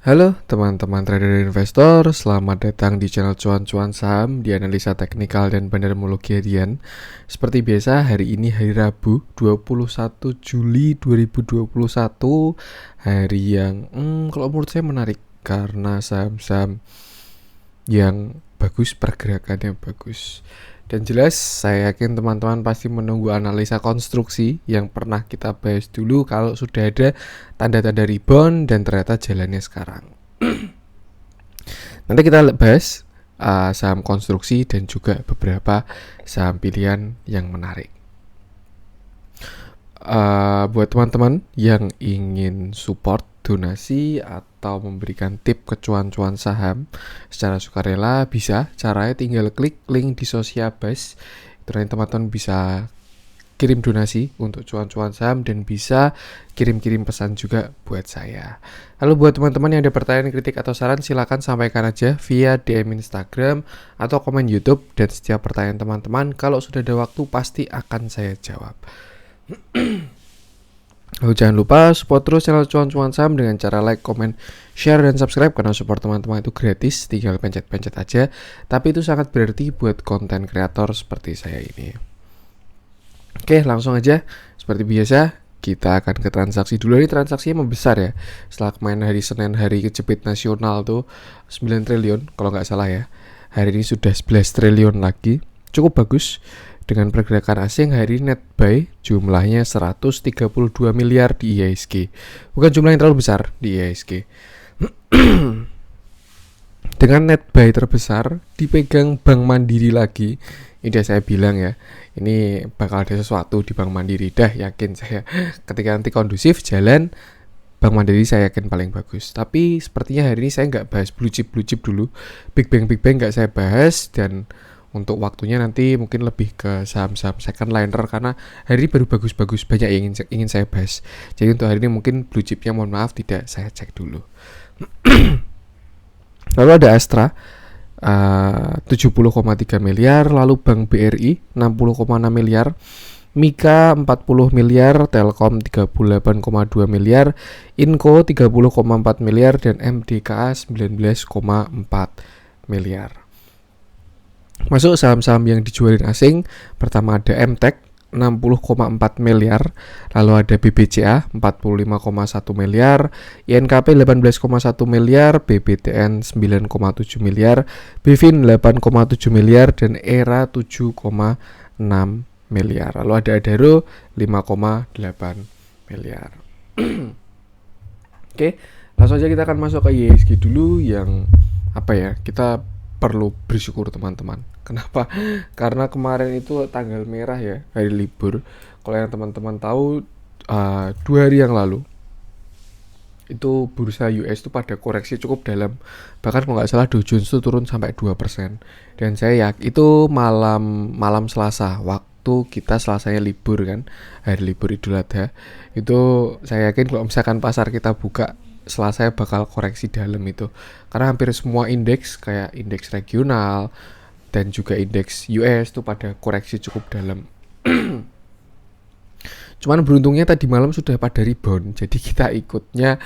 Halo teman-teman trader dan investor, selamat datang di channel Cuan-Cuan Saham di analisa teknikal dan bandarmologi harian. Seperti biasa, hari ini hari Rabu 21 Juli 2021, hari yang kalau menurut saya menarik karena saham-saham yang bagus, pergerakannya bagus. Dan jelas saya yakin teman-teman pasti menunggu analisa konstruksi yang pernah kita bahas dulu kalau sudah ada tanda-tanda rebound dan ternyata jalannya sekarang. Nanti kita bahas saham konstruksi dan juga beberapa saham pilihan yang menarik. Buat teman-teman yang ingin support donasi atau memberikan tip ke cuan-cuan saham secara sukarela, bisa. Caranya tinggal klik link di Sosiabas. Terus teman-teman bisa kirim donasi untuk cuan-cuan saham dan bisa kirim-kirim pesan juga buat saya. Lalu buat teman-teman yang ada pertanyaan, kritik atau saran, silakan sampaikan aja via DM Instagram atau komen YouTube, dan setiap pertanyaan teman-teman kalau sudah ada waktu pasti akan saya jawab. Lalu jangan lupa support terus channel Cuan-Cuan Saham dengan cara like, comment, share, dan subscribe, karena support teman-teman itu gratis, tinggal pencet-pencet aja. Tapi itu sangat berarti buat konten kreator seperti saya ini. Oke, langsung aja. Seperti biasa, kita akan ke transaksi dulu. Ini transaksinya membesar ya. Setelah kemarin hari Senin, hari kejepit nasional tuh 9 triliun kalau nggak salah ya. Hari ini sudah 11 triliun lagi. Cukup bagus. Dengan pergerakan asing, hari ini net buy jumlahnya 132 miliar di IHSG. Bukan jumlah yang terlalu besar di IHSG. Dengan net buy terbesar dipegang Bank Mandiri lagi. Ini udah saya bilang ya, ini bakal ada sesuatu di Bank Mandiri. Dah yakin saya. Ketika nanti kondusif jalan, Bank Mandiri saya yakin paling bagus. Tapi sepertinya hari ini saya nggak bahas blue chip dulu. Big Bang nggak saya bahas, dan untuk waktunya nanti mungkin lebih ke saham-saham second liner karena hari ini baru bagus-bagus, banyak yang ingin saya bahas. Jadi untuk hari ini mungkin blue chipnya mohon maaf tidak saya cek dulu. Lalu ada Astra 70,3 miliar, lalu Bank BRI 60,6 miliar, Mika 40 miliar, Telkom 38,2 miliar, Inco 30,4 miliar, dan MDKA 19,4 miliar. Masuk saham-saham yang dijualin asing, pertama ada MTEK 60,4 miliar, lalu ada BBCA 45,1 miliar, INKP 18,1 miliar, BBTN 9,7 miliar, BVIN 8,7 miliar, dan ERA 7,6 miliar. Lalu ada Adaro 5,8 miliar. Oke, langsung aja kita akan masuk ke IHSG dulu yang kita perlu bersyukur teman-teman. Kenapa? Karena kemarin itu tanggal merah ya, hari libur. Kalau yang teman-teman tahu 2 hari yang lalu itu bursa US itu pada koreksi cukup dalam. Bahkan kalau nggak salah Dow Jones itu turun sampai 2%. Dan saya yakin itu malam Selasa, waktu kita Selasanya libur kan, hari libur Idul Adha. Itu saya yakin kalau misalkan pasar kita buka Selasa bakal koreksi dalam itu, karena hampir semua indeks kayak indeks regional dan juga indeks US itu pada koreksi cukup dalam. Cuman beruntungnya tadi malam sudah pada rebound, jadi kita ikutnya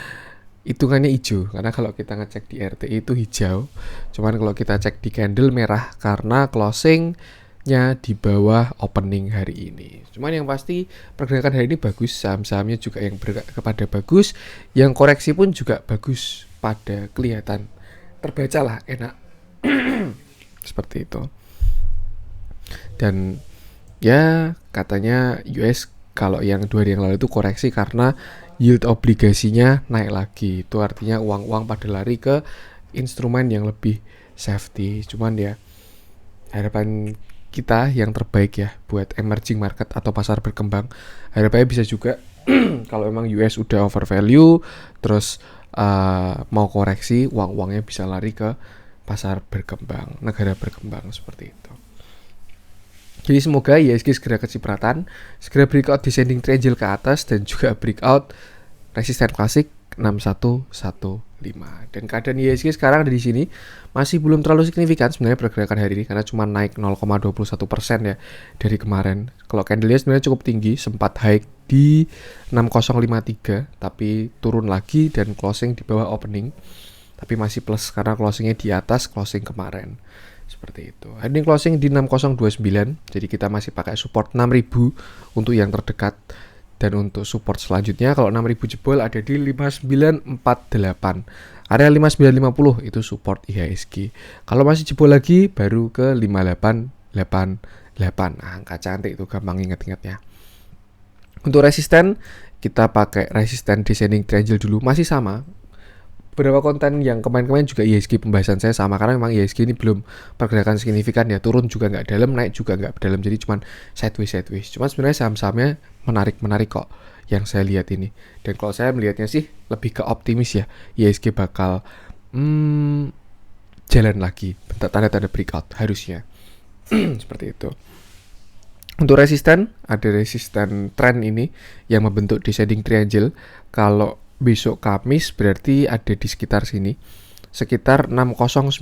hitungannya hijau, karena kalau kita ngecek di RTI itu hijau. Cuman kalau kita cek di candle merah karena closingnya di bawah opening hari ini. Cuman yang pasti pergerakan hari ini bagus, saham-sahamnya juga yang kepada bagus, yang koreksi pun juga bagus, pada kelihatan terbaca lah, enak. Seperti itu. Dan ya katanya US kalau yang 2 hari yang lalu itu koreksi karena yield obligasinya naik lagi. Itu artinya uang-uang pada lari ke instrumen yang lebih safety. Cuman ya harapan kita yang terbaik ya buat emerging market atau pasar berkembang. Harapannya bisa juga kalau emang US udah over value terus mau koreksi, uang-uangnya bisa lari ke pasar berkembang, negara berkembang, seperti itu. Jadi semoga IHSG segera kecipratan, segera breakout descending triangle ke atas, dan juga breakout resisten klasik 6115. Dan keadaan IHSG sekarang ada di sini masih belum terlalu signifikan sebenarnya pergerakan hari ini, karena cuma naik 0,21% ya dari kemarin. Kalau candle-nya sebenarnya cukup tinggi, sempat high di 6053 tapi turun lagi dan closing di bawah opening. tapi masih plus karena closingnya di atas closing kemarin. Seperti itu. Hari ini closing di 6029, jadi kita masih pakai support 6000 untuk yang terdekat. Dan untuk support selanjutnya kalau 6000 jebol ada di 5948. Area 5950 itu support IHSG. Kalau masih jebol lagi baru ke 5888. Angka cantik itu, gampang ingat-ingatnya. Untuk resisten kita pakai resisten descending triangle dulu, masih sama. Beberapa konten yang kemarin-kemarin juga IHSG pembahasan saya sama, karena memang IHSG ini belum pergerakan signifikan ya, turun juga nggak dalam, naik juga nggak dalam, jadi cuman sideways. Cuman sebenarnya saham-sahamnya menarik kok yang saya lihat ini. Dan kalau saya melihatnya sih lebih ke optimis ya, IHSG bakal jalan lagi, tanda-tanda breakout harusnya. Seperti itu. Untuk resisten, ada resisten trend ini yang membentuk descending triangle. Kalau besok Kamis berarti ada di sekitar sini, sekitar 6095.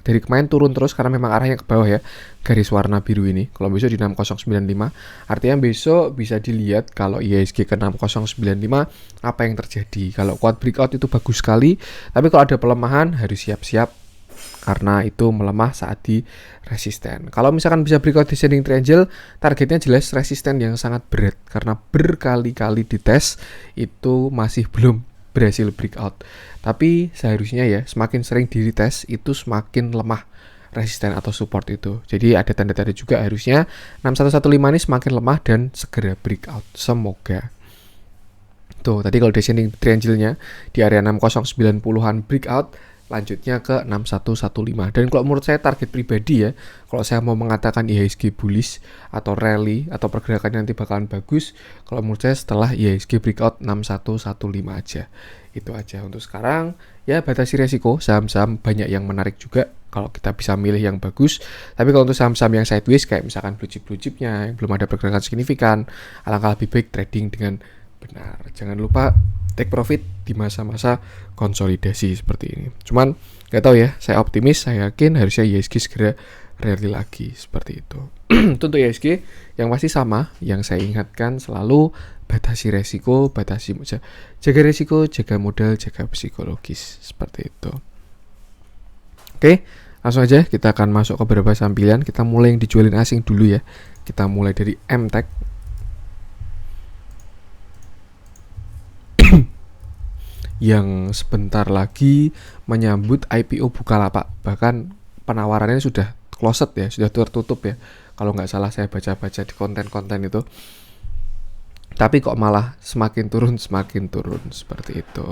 Dari kemarin turun terus karena memang arahnya ke bawah ya, garis warna biru ini. Kalau besok di 6095, artinya besok bisa dilihat kalau IHSG ke 6095 apa yang terjadi. Kalau kuat breakout itu bagus sekali, tapi kalau ada pelemahan harus siap-siap karena itu melemah saat di resisten. Kalau misalkan bisa breakout descending triangle, targetnya jelas resisten yang sangat berat karena berkali-kali dites itu masih belum berhasil breakout. Tapi seharusnya ya semakin sering di retest itu semakin lemah resisten atau support itu. Jadi ada tanda-tanda juga harusnya 6115 ini semakin lemah dan segera breakout. Semoga. Tuh, tadi kalau descending triangle-nya di area 6090-an breakout, lanjutnya ke 6115. Dan kalau menurut saya target pribadi ya, kalau saya mau mengatakan IHSG bullish atau rally atau pergerakan nanti bakalan bagus, kalau menurut saya setelah IHSG breakout 6115 aja. Itu aja untuk sekarang. Ya batasi resiko, saham-saham banyak yang menarik juga kalau kita bisa milih yang bagus. Tapi kalau untuk saham-saham yang sideways kayak misalkan blue chip-nya yang belum ada pergerakan signifikan, alangkah lebih baik trading dengan benar. Jangan lupa take profit di masa-masa konsolidasi seperti ini. Cuman nggak tahu ya, saya optimis, saya yakin harusnya IHSG segera rally lagi seperti itu. Untuk IHSG yang pasti sama, yang saya ingatkan selalu batasi resiko, jaga resiko, jaga modal, jaga psikologis seperti itu. Oke, langsung aja kita akan masuk ke beberapa saham pilihan. Kita mulai yang dijualin asing dulu ya. Kita mulai dari MTech. Yang sebentar lagi menyambut IPO Bukalapak. Bahkan penawarannya sudah closed ya, sudah tertutup ya. Kalau nggak salah saya baca-baca di konten-konten itu. Tapi kok malah semakin turun seperti itu.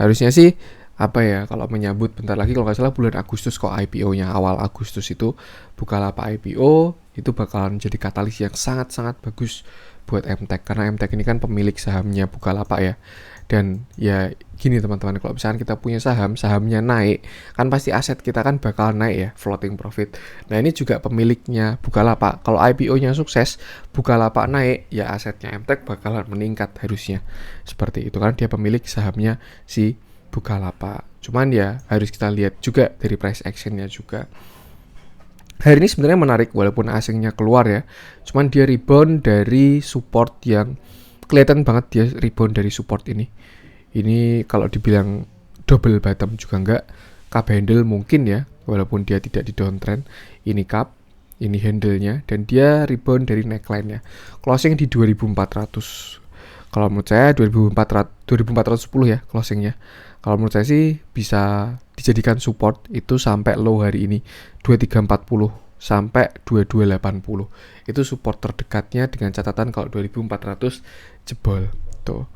Harusnya sih apa ya, kalau menyambut bentar lagi, kalau nggak salah bulan Agustus kok IPO-nya, awal Agustus itu Bukalapak IPO, itu bakalan jadi katalis yang sangat-sangat bagus buat MTech. Karena MTech ini kan pemilik sahamnya Bukalapak ya. Dan ya gini teman-teman, kalau misalkan kita punya sahamnya naik, kan pasti aset kita kan bakal naik ya, floating profit. Nah ini juga pemiliknya Bukalapak. Kalau IPO-nya sukses, Bukalapak naik, ya asetnya MTech bakalan meningkat harusnya. Seperti itu kan, dia pemilik sahamnya si Bukalapak. Cuman ya harus kita lihat juga dari price action-nya juga. Hari ini sebenarnya menarik walaupun asingnya keluar ya. Cuman dia rebound dari support yang kelihatan banget, dia rebound dari support ini. Ini kalau dibilang double bottom juga enggak. Cup handle mungkin ya, walaupun dia tidak di downtrend. Ini cup, ini handle-nya, dan dia rebound dari neckline-nya. Closing di 2400. Kalau menurut saya 2410 ya closing-nya. Kalau menurut saya sih bisa dijadikan support itu sampai low hari ini 2340 sampai 2280. Itu support terdekatnya dengan catatan kalau 2400 jebol tuh.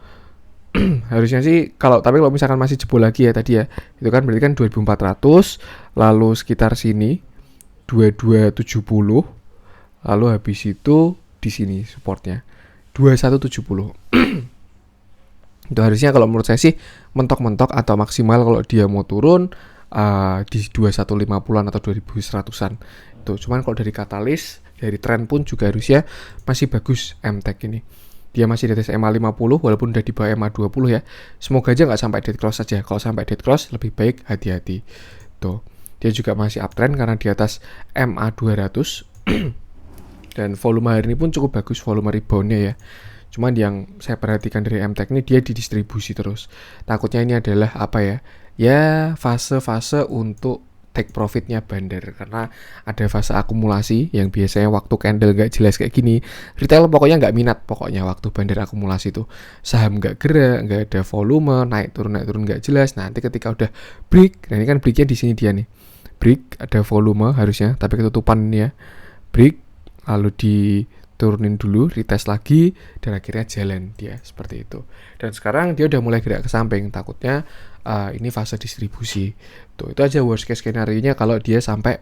Harusnya sih kalau misalkan masih jebol lagi ya tadi ya, itu kan berarti kan 2400, lalu sekitar sini 2270, lalu habis itu di sini supportnya 2170. Itu harusnya kalau menurut saya sih mentok-mentok atau maksimal kalau dia mau turun di 2150-an atau 2100-an. Itu cuman kalau dari katalis, dari tren pun juga harusnya masih bagus MTech ini. Dia masih di atas MA50 walaupun udah di bawah MA20 ya. Semoga aja nggak sampai dead cross saja. Kalau sampai dead cross lebih baik hati-hati. Tuh. Dia juga masih uptrend karena di atas MA200. Dan volume hari ini pun cukup bagus, volume reboundnya ya. Cuman yang saya perhatikan dari MTech ini dia didistribusi terus. Takutnya ini adalah apa ya? Ya fase-fase untuk take profitnya bandar, karena ada fase akumulasi yang biasanya waktu candle nggak jelas kayak gini, retail pokoknya nggak minat, pokoknya waktu bandar akumulasi tuh saham nggak gerak, nggak ada volume, naik turun nggak jelas. Nanti ketika udah break, nah ini kan breaknya di sini dia nih, break ada volume harusnya, tapi ketutupan ini ya, break lalu diturunin dulu, retest lagi, dan akhirnya jalan dia seperti itu. Dan sekarang dia udah mulai gerak ke samping, takutnya ini fase distribusi. Tuh, itu aja worst case skenario-nya kalau dia sampai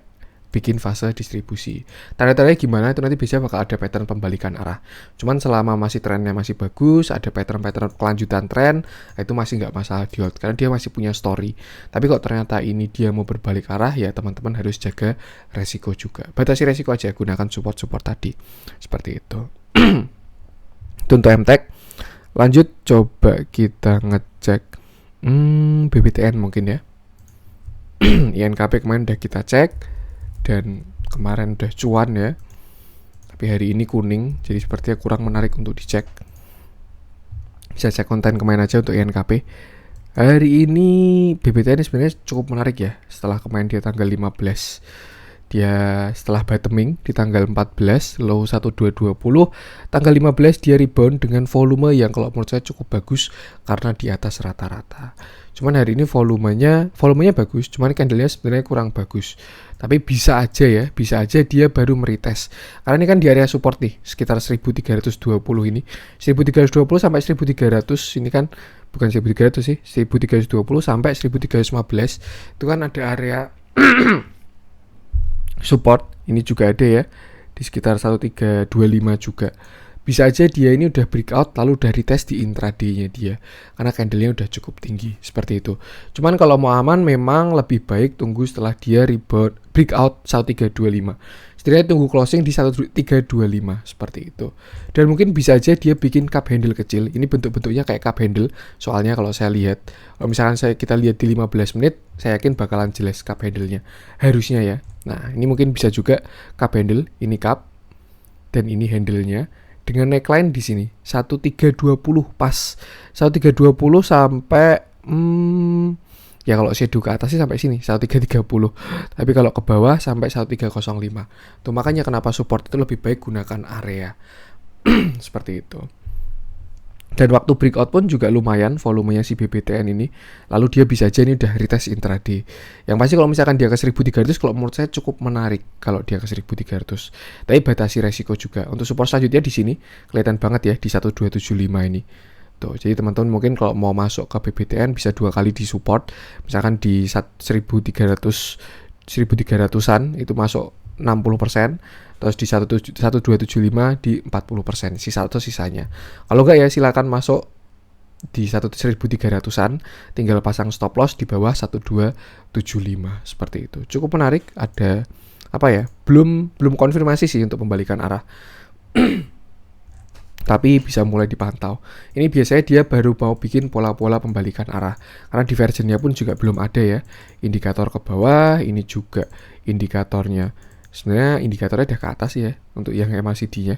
bikin fase distribusi. Tanda-tandanya gimana itu nanti biasanya bakal ada pattern pembalikan arah. Cuman selama masih trennya masih bagus, ada pattern-pattern kelanjutan tren, itu masih nggak masalah di hold karena dia masih punya story. Tapi kalau ternyata ini dia mau berbalik arah, ya teman-teman harus jaga resiko juga. Batasi resiko aja, gunakan support-support tadi. Seperti itu. Itu untuk MTech. Lanjut coba kita ngecek BBTN mungkin ya. INKP kemarin udah kita cek dan kemarin udah cuan ya, tapi hari ini kuning, jadi sepertinya kurang menarik untuk dicek. Bisa cek konten kemarin aja untuk INKP. Hari ini BBTN sebenarnya cukup menarik ya, setelah kemarin dia tanggal 15, dia setelah bottoming di tanggal 14 low 1220, tanggal 15 dia rebound dengan volume yang kalau menurut saya cukup bagus karena di atas rata-rata. Cuman hari ini volumenya bagus, cuman candlenya sebenarnya kurang bagus. Tapi bisa aja dia baru meretest. Karena ini kan di area support nih, sekitar 1320 ini. 1320 sampai 1300 ini kan bukan 1300 sih, 1320 sampai 1315 itu kan ada area support. Ini juga ada ya di sekitar 1325 juga. Bisa aja dia ini udah breakout lalu udah retest di intraday-nya dia karena candle-nya udah cukup tinggi seperti itu. Cuman kalau mau aman memang lebih baik tunggu setelah dia rebound breakout 1325. Setidaknya tunggu closing di 1325 seperti itu. Dan mungkin bisa aja dia bikin cup handle kecil. Ini bentuk-bentuknya kayak cup handle. Soalnya kalau saya lihat, kalau misalkan kita lihat di 15 menit, saya yakin bakalan jelas cup handle-nya. Harusnya ya. Nah, ini mungkin bisa juga cup handle, ini cup dan ini handle-nya. Dengan neckline di sini 1320 pas 1320 sampai ya kalau shadow ke atas sih sampai sini 1330, tapi kalau ke bawah sampai 1305. Tuh makanya kenapa support itu lebih baik gunakan area seperti itu. Dan waktu breakout pun juga lumayan volumenya si BBTN ini. Lalu dia bisa aja ini udah retest intraday. Yang pasti kalau misalkan dia ke 1300, kalau menurut saya cukup menarik kalau dia ke 1300. Tapi batasi resiko juga. Untuk support selanjutnya di sini kelihatan banget ya di 1275 ini. Tuh, jadi teman-teman mungkin kalau mau masuk ke BBTN bisa 2 kali di support. Misalkan di 1300-an itu masuk 60%, terus di 1275 di 40%, sisanya. Kalau enggak ya silakan masuk di 1300-an, tinggal pasang stop loss di bawah 1275 seperti itu. Cukup menarik, ada apa ya? Belum konfirmasi sih untuk pembalikan arah. Tapi bisa mulai dipantau. Ini biasanya dia baru mau bikin pola-pola pembalikan arah. Karena divergennya pun juga belum ada ya. Indikator ke bawah, ini juga indikatornya. Sebenarnya indikatornya udah ke atas ya untuk yang MACD-nya.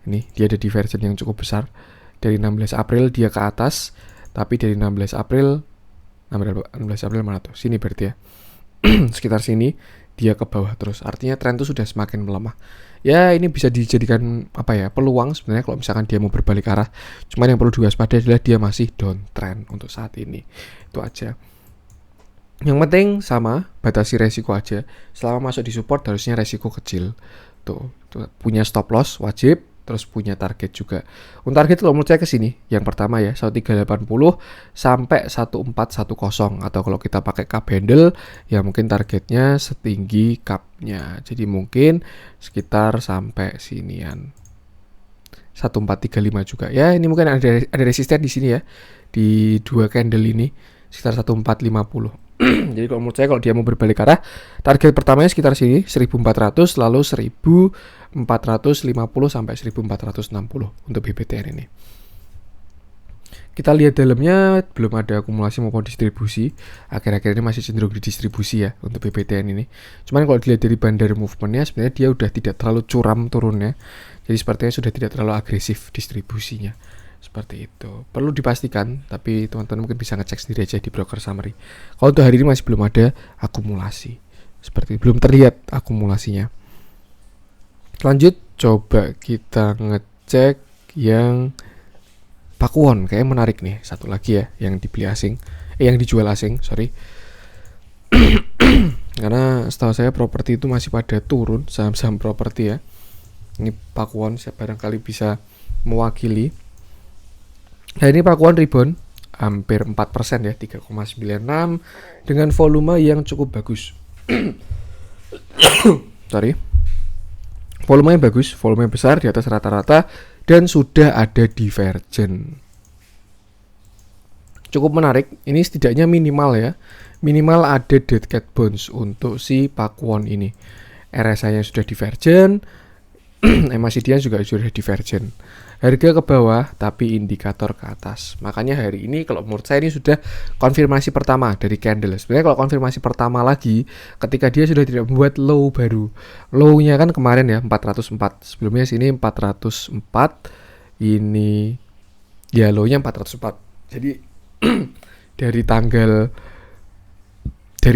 Ini dia ada divergen yang cukup besar. Dari 16 April dia ke atas, tapi dari 16 April mana tuh? Sini berarti ya. Sekitar sini dia ke bawah terus. Artinya tren itu sudah semakin melemah. Ya ini bisa dijadikan peluang sebenarnya kalau misalkan dia mau berbalik arah. Cuman yang perlu diwaspadai adalah dia masih downtrend untuk saat ini. Itu aja. Yang penting sama, batasi resiko aja. Selama masuk di support harusnya resiko kecil. Tuh punya stop loss wajib, terus punya target juga. Untuk target kalau menurut saya ke sini. Yang pertama ya, 1380 sampai 1410, atau kalau kita pakai cup handle ya mungkin targetnya setinggi cupnya. Jadi mungkin sekitar sampai sinian. 1435 juga. Ya, ini mungkin ada resisten di sini ya. Di dua candle ini sekitar 1450. Jadi kalau menurut saya kalau dia mau berbalik arah, target pertamanya sekitar sini 1400, lalu 1450 sampai 1460 untuk BBTN ini. Kita lihat dalamnya belum ada akumulasi maupun distribusi. Akhir-akhir ini masih cenderung di distribusi ya untuk BBTN ini. Cuman kalau dilihat dari bandar movementnya sebenarnya dia udah tidak terlalu curam turunnya. Jadi sepertinya sudah tidak terlalu agresif distribusinya. Seperti itu. Perlu dipastikan, tapi teman-teman mungkin bisa ngecek sendiri aja di broker summary. Kalau untuk hari ini masih belum ada akumulasi. Seperti belum terlihat akumulasinya. Lanjut, coba kita ngecek yang Pakuwon, kayaknya menarik nih. Satu lagi ya, yang dibeli asing, yang dijual asing, sorry. Karena setahu saya properti itu masih pada turun, saham-saham properti ya. Ini Pakuwon barangkali bisa mewakili. Nah ini Pakuwon rebound hampir 4% ya, 3,96 dengan volume yang cukup bagus. Sorry. Volumenya bagus, volumenya besar di atas rata-rata dan sudah ada divergen. Cukup menarik, ini setidaknya minimal ya. Minimal ada dead cat bounce untuk si Pakuwon ini. RSI-nya sudah divergen, MACD-nya juga sudah divergen. Harga ke bawah tapi indikator ke atas. Makanya hari ini kalau menurut saya ini sudah konfirmasi pertama dari candle. Sebenarnya kalau konfirmasi pertama lagi ketika dia sudah tidak membuat low baru. Low-nya kan kemarin ya 404. Sebelumnya sini 404. Ini ya low-nya 404. Jadi dari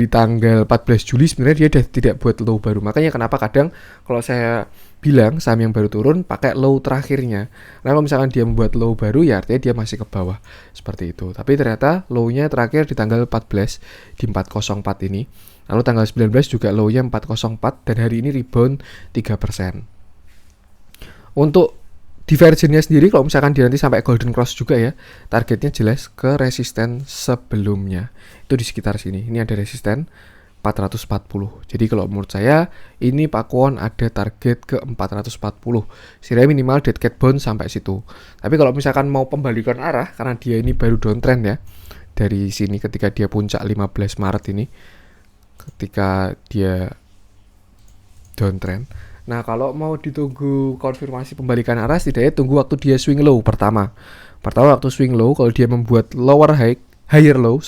tanggal 14 Juli sebenarnya dia sudah tidak buat low baru. Makanya kenapa kadang kalau saya bilang saham yang baru turun pakai low terakhirnya. Nah kalau misalkan dia membuat low baru ya artinya dia masih ke bawah. Seperti itu. Tapi ternyata low-nya terakhir di tanggal 14 di 404 ini. Lalu tanggal 19 juga low-nya 404 dan hari ini rebound 3%. Untuk divergennya sendiri kalau misalkan dia nanti sampai golden cross juga ya, targetnya jelas ke resisten sebelumnya. Itu di sekitar sini. Ini ada resisten 440. Jadi kalau menurut saya ini Pakuwon ada target ke 440. Setidaknya minimal dead cat bounce sampai situ. Tapi kalau misalkan mau pembalikan arah karena dia ini baru downtrend ya. Dari sini ketika dia puncak 15 Maret ini ketika dia downtrend. Nah, kalau mau ditunggu konfirmasi pembalikan arah setidaknya tunggu waktu dia swing low pertama. Pertama waktu swing low kalau dia membuat higher low,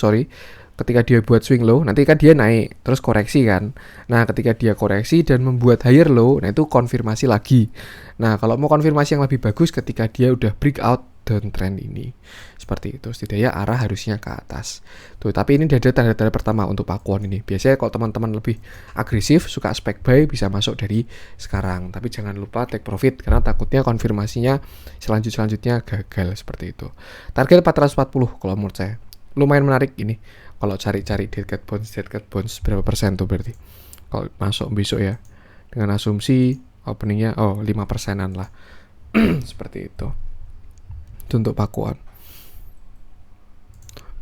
ketika dia buat swing low, nanti kan dia naik, terus koreksi kan. Nah, ketika dia koreksi dan membuat higher low, nah itu konfirmasi lagi. Nah, kalau mau konfirmasi yang lebih bagus ketika dia udah breakout downtrend ini. Seperti itu, setidaknya arah harusnya ke atas. Tuh, tapi ini ada tanda-tanda pertama untuk Pakuwon ini. Biasanya kalau teman-teman lebih agresif, suka spec buy, bisa masuk dari sekarang. Tapi jangan lupa take profit, karena takutnya konfirmasinya selanjutnya gagal seperti itu. Target 440 kalau menurut saya. Lumayan menarik ini. Kalau cari-cari dead cat bounce berapa persen tuh berarti kalau masuk besok ya dengan asumsi openingnya 5%an lah. Seperti itu untuk Pakuwon.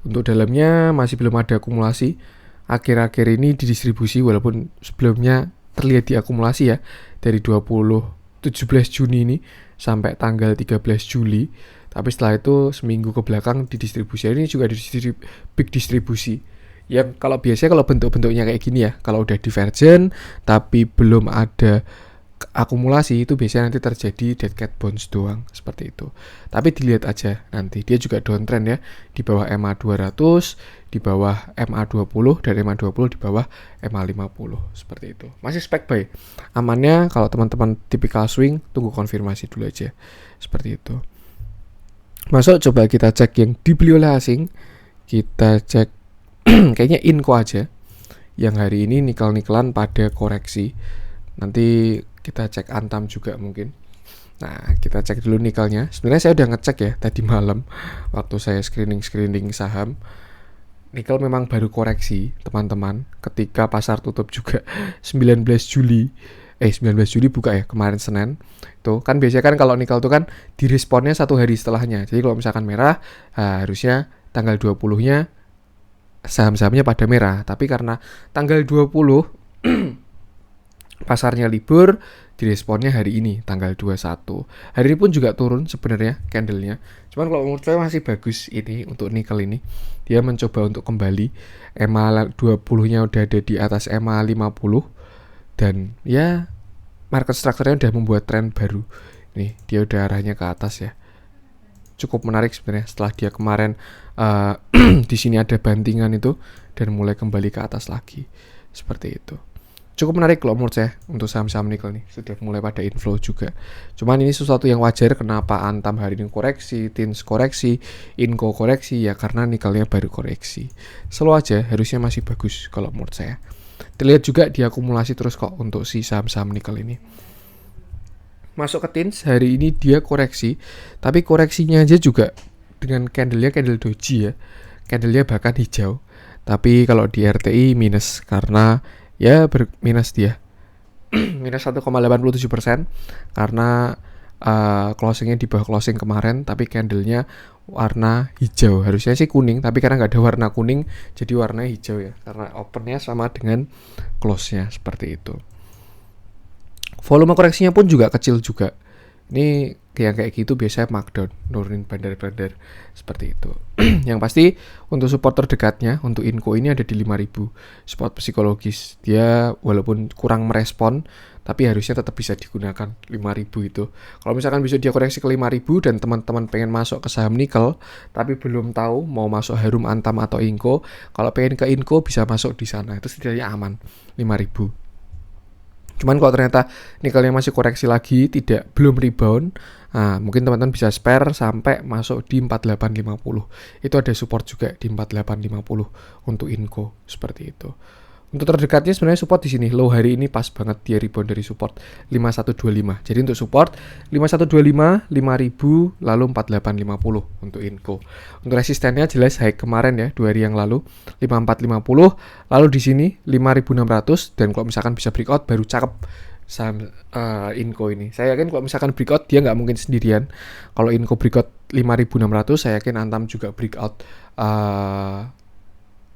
Untuk dalamnya masih belum ada akumulasi. Akhir-akhir ini didistribusi walaupun sebelumnya terlihat diakumulasi ya dari 17 Juni ini sampai tanggal 13 Juli. Tapi setelah itu seminggu ke belakang didistribusi. Ini juga big distribusi. Ya kalau biasanya kalau bentuk-bentuknya kayak gini ya, kalau udah divergen tapi belum ada akumulasi itu biasanya nanti terjadi dead cat bounce doang seperti itu. Tapi dilihat aja nanti dia juga downtrend ya di bawah MA 200, di bawah MA 20 dan MA 20 di bawah MA 50 seperti itu. Masih spec buy. Amannya kalau teman-teman tipikal swing tunggu konfirmasi dulu aja. Seperti itu. Masuk coba kita cek yang dibeli oleh asing. Kita cek kayaknya Inco aja. Yang hari ini nikel-nikelan pada koreksi. Nanti kita cek Antam juga mungkin. Nah, kita cek dulu nikelnya. Sebenarnya saya udah ngecek ya tadi malam waktu saya screening saham. Nikel memang baru koreksi, teman-teman. Ketika pasar tutup juga 19 Juli buka ya, kemarin Senin. Tuh, kan biasanya kan kalau nikel tuh kan diresponnya 1 hari setelahnya. Jadi kalau misalkan merah, harusnya tanggal 20-nya saham-sahamnya pada merah. Tapi karena tanggal 20 pasarnya libur, diresponnya hari ini tanggal 21. Hari ini pun juga turun sebenarnya candlenya. Cuman kalau menurut saya masih bagus ini untuk nikel ini. Dia mencoba untuk kembali. MA 20-nya udah ada di atas MA 50 dan ya market structure-nya udah membuat tren baru. Nih, dia udah arahnya ke atas ya. cukup menarik sebenarnya setelah dia kemarin di sini ada bantingan itu dan mulai kembali ke atas lagi seperti itu. Cukup menarik kalau menurut saya untuk saham-saham nikel nih, sudah mulai pada inflow juga. Cuman ini sesuatu yang wajar kenapa Antam hari ini koreksi, Tins koreksi, Inco koreksi, ya karena nikelnya baru koreksi. Slow aja, harusnya masih bagus kalau menurut saya. Terlihat juga diakumulasi terus kok untuk si saham-saham nikel ini. Masuk ke Tins, hari ini dia koreksi, tapi koreksinya aja juga dengan candle-nya candle doji ya. Candle-nya bahkan hijau. Tapi kalau di RTI minus karena ya minus dia minus 1,87% karena closingnya di bawah closing kemarin, tapi candlenya warna hijau. Harusnya sih kuning, tapi karena nggak ada warna kuning jadi warna hijau ya, karena opennya sama dengan close-nya seperti itu. Volume koreksinya pun juga kecil juga. Ini yang kayak gitu biasanya markdown, nurunin bandar-bandar seperti itu. Yang pasti untuk support terdekatnya untuk Inco ini ada di 5000. Support psikologis. Dia walaupun kurang merespon tapi harusnya tetap bisa digunakan 5000 itu. Kalau misalkan bisa dia koreksi ke 5000 dan teman-teman pengen masuk ke saham nikel tapi belum tahu mau masuk Harum, Antam atau Inco, kalau pengen ke Inco bisa masuk di sana. Itu setidaknya aman 5000. Cuman kalau ternyata nikelnya masih koreksi lagi, belum rebound, nah mungkin teman-teman bisa spare sampai masuk di 4850. Itu ada support juga di 4850 untuk Inco seperti itu. Untuk terdekatnya sebenarnya support di sini. Low hari ini pas banget dia rebound dari support 5125. Jadi untuk support 5125, 5000, lalu 4850 untuk Inco. Untuk resistennya jelas high kemarin ya, 2 hari yang lalu 5450, lalu di sini 5600, dan kalau misalkan bisa breakout baru cakep saham Inco ini. Saya yakin kalau misalkan breakout dia nggak mungkin sendirian. Kalau Inco breakout 5600, saya yakin Antam juga breakout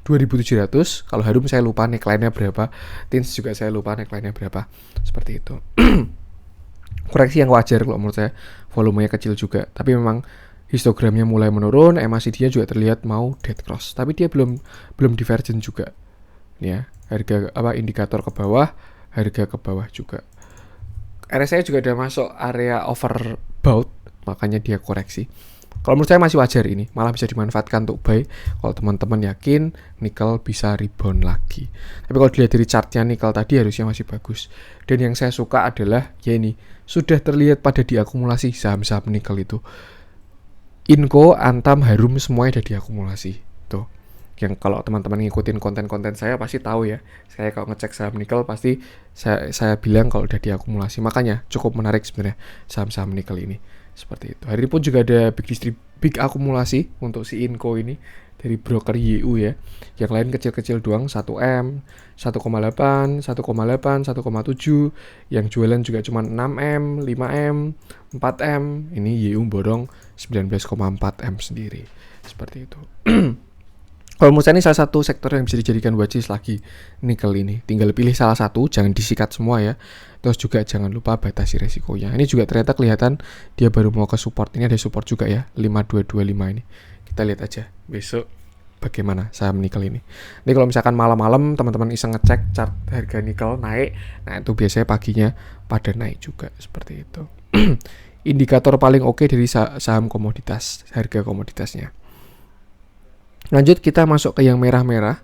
2700. Kalau Harum saya lupa neckline-nya berapa, Tins juga saya lupa neckline-nya berapa, seperti itu. Koreksi yang wajar kalau menurut saya, volumenya kecil juga, tapi memang histogramnya mulai menurun, MACD-nya juga terlihat mau dead cross, tapi dia belum divergent juga. Ya, harga indikator ke bawah, harga ke bawah juga. RSI juga udah masuk area overbought, makanya dia koreksi. Kalau menurut saya masih wajar ini, malah bisa dimanfaatkan untuk buy kalau teman-teman yakin nikel bisa rebound lagi. Tapi kalau dilihat dari chartnya nikel tadi harusnya masih bagus. Dan yang saya suka adalah ya ini, sudah terlihat pada diakumulasi saham-saham nikel itu. Inco, Antam, Harum semuanya ada diakumulasi. Tuh. Yang kalau teman-teman ngikutin konten-konten saya pasti tahu ya. Saya kalau ngecek saham nikel pasti saya bilang kalau udah diakumulasi. Makanya cukup menarik sebenarnya saham-saham nikel ini. Seperti itu. Hari ini pun juga ada big akumulasi untuk si Inco ini dari broker YU ya. Yang lain kecil-kecil doang, 1M, 1,8, 1,8, 1,7. Yang jualan juga cuma 6M, 5M, 4M. Ini YU borong 19,4M sendiri. Seperti itu. Kalau menurut saya ini salah satu sektor yang bisa dijadikan watchlist lagi nikel ini. Tinggal pilih salah satu, jangan disikat semua ya. Terus juga jangan lupa batasi resikonya. Ini juga ternyata kelihatan dia baru mau ke support. Ini ada support juga ya, 5225 ini. Kita lihat aja besok bagaimana saham nikel ini. Ini kalau misalkan malam-malam teman-teman iseng ngecek chart harga nikel naik, nah itu biasanya paginya pada naik juga seperti itu. Indikator paling oke dari saham komoditas, harga komoditasnya. Lanjut kita masuk ke yang merah-merah.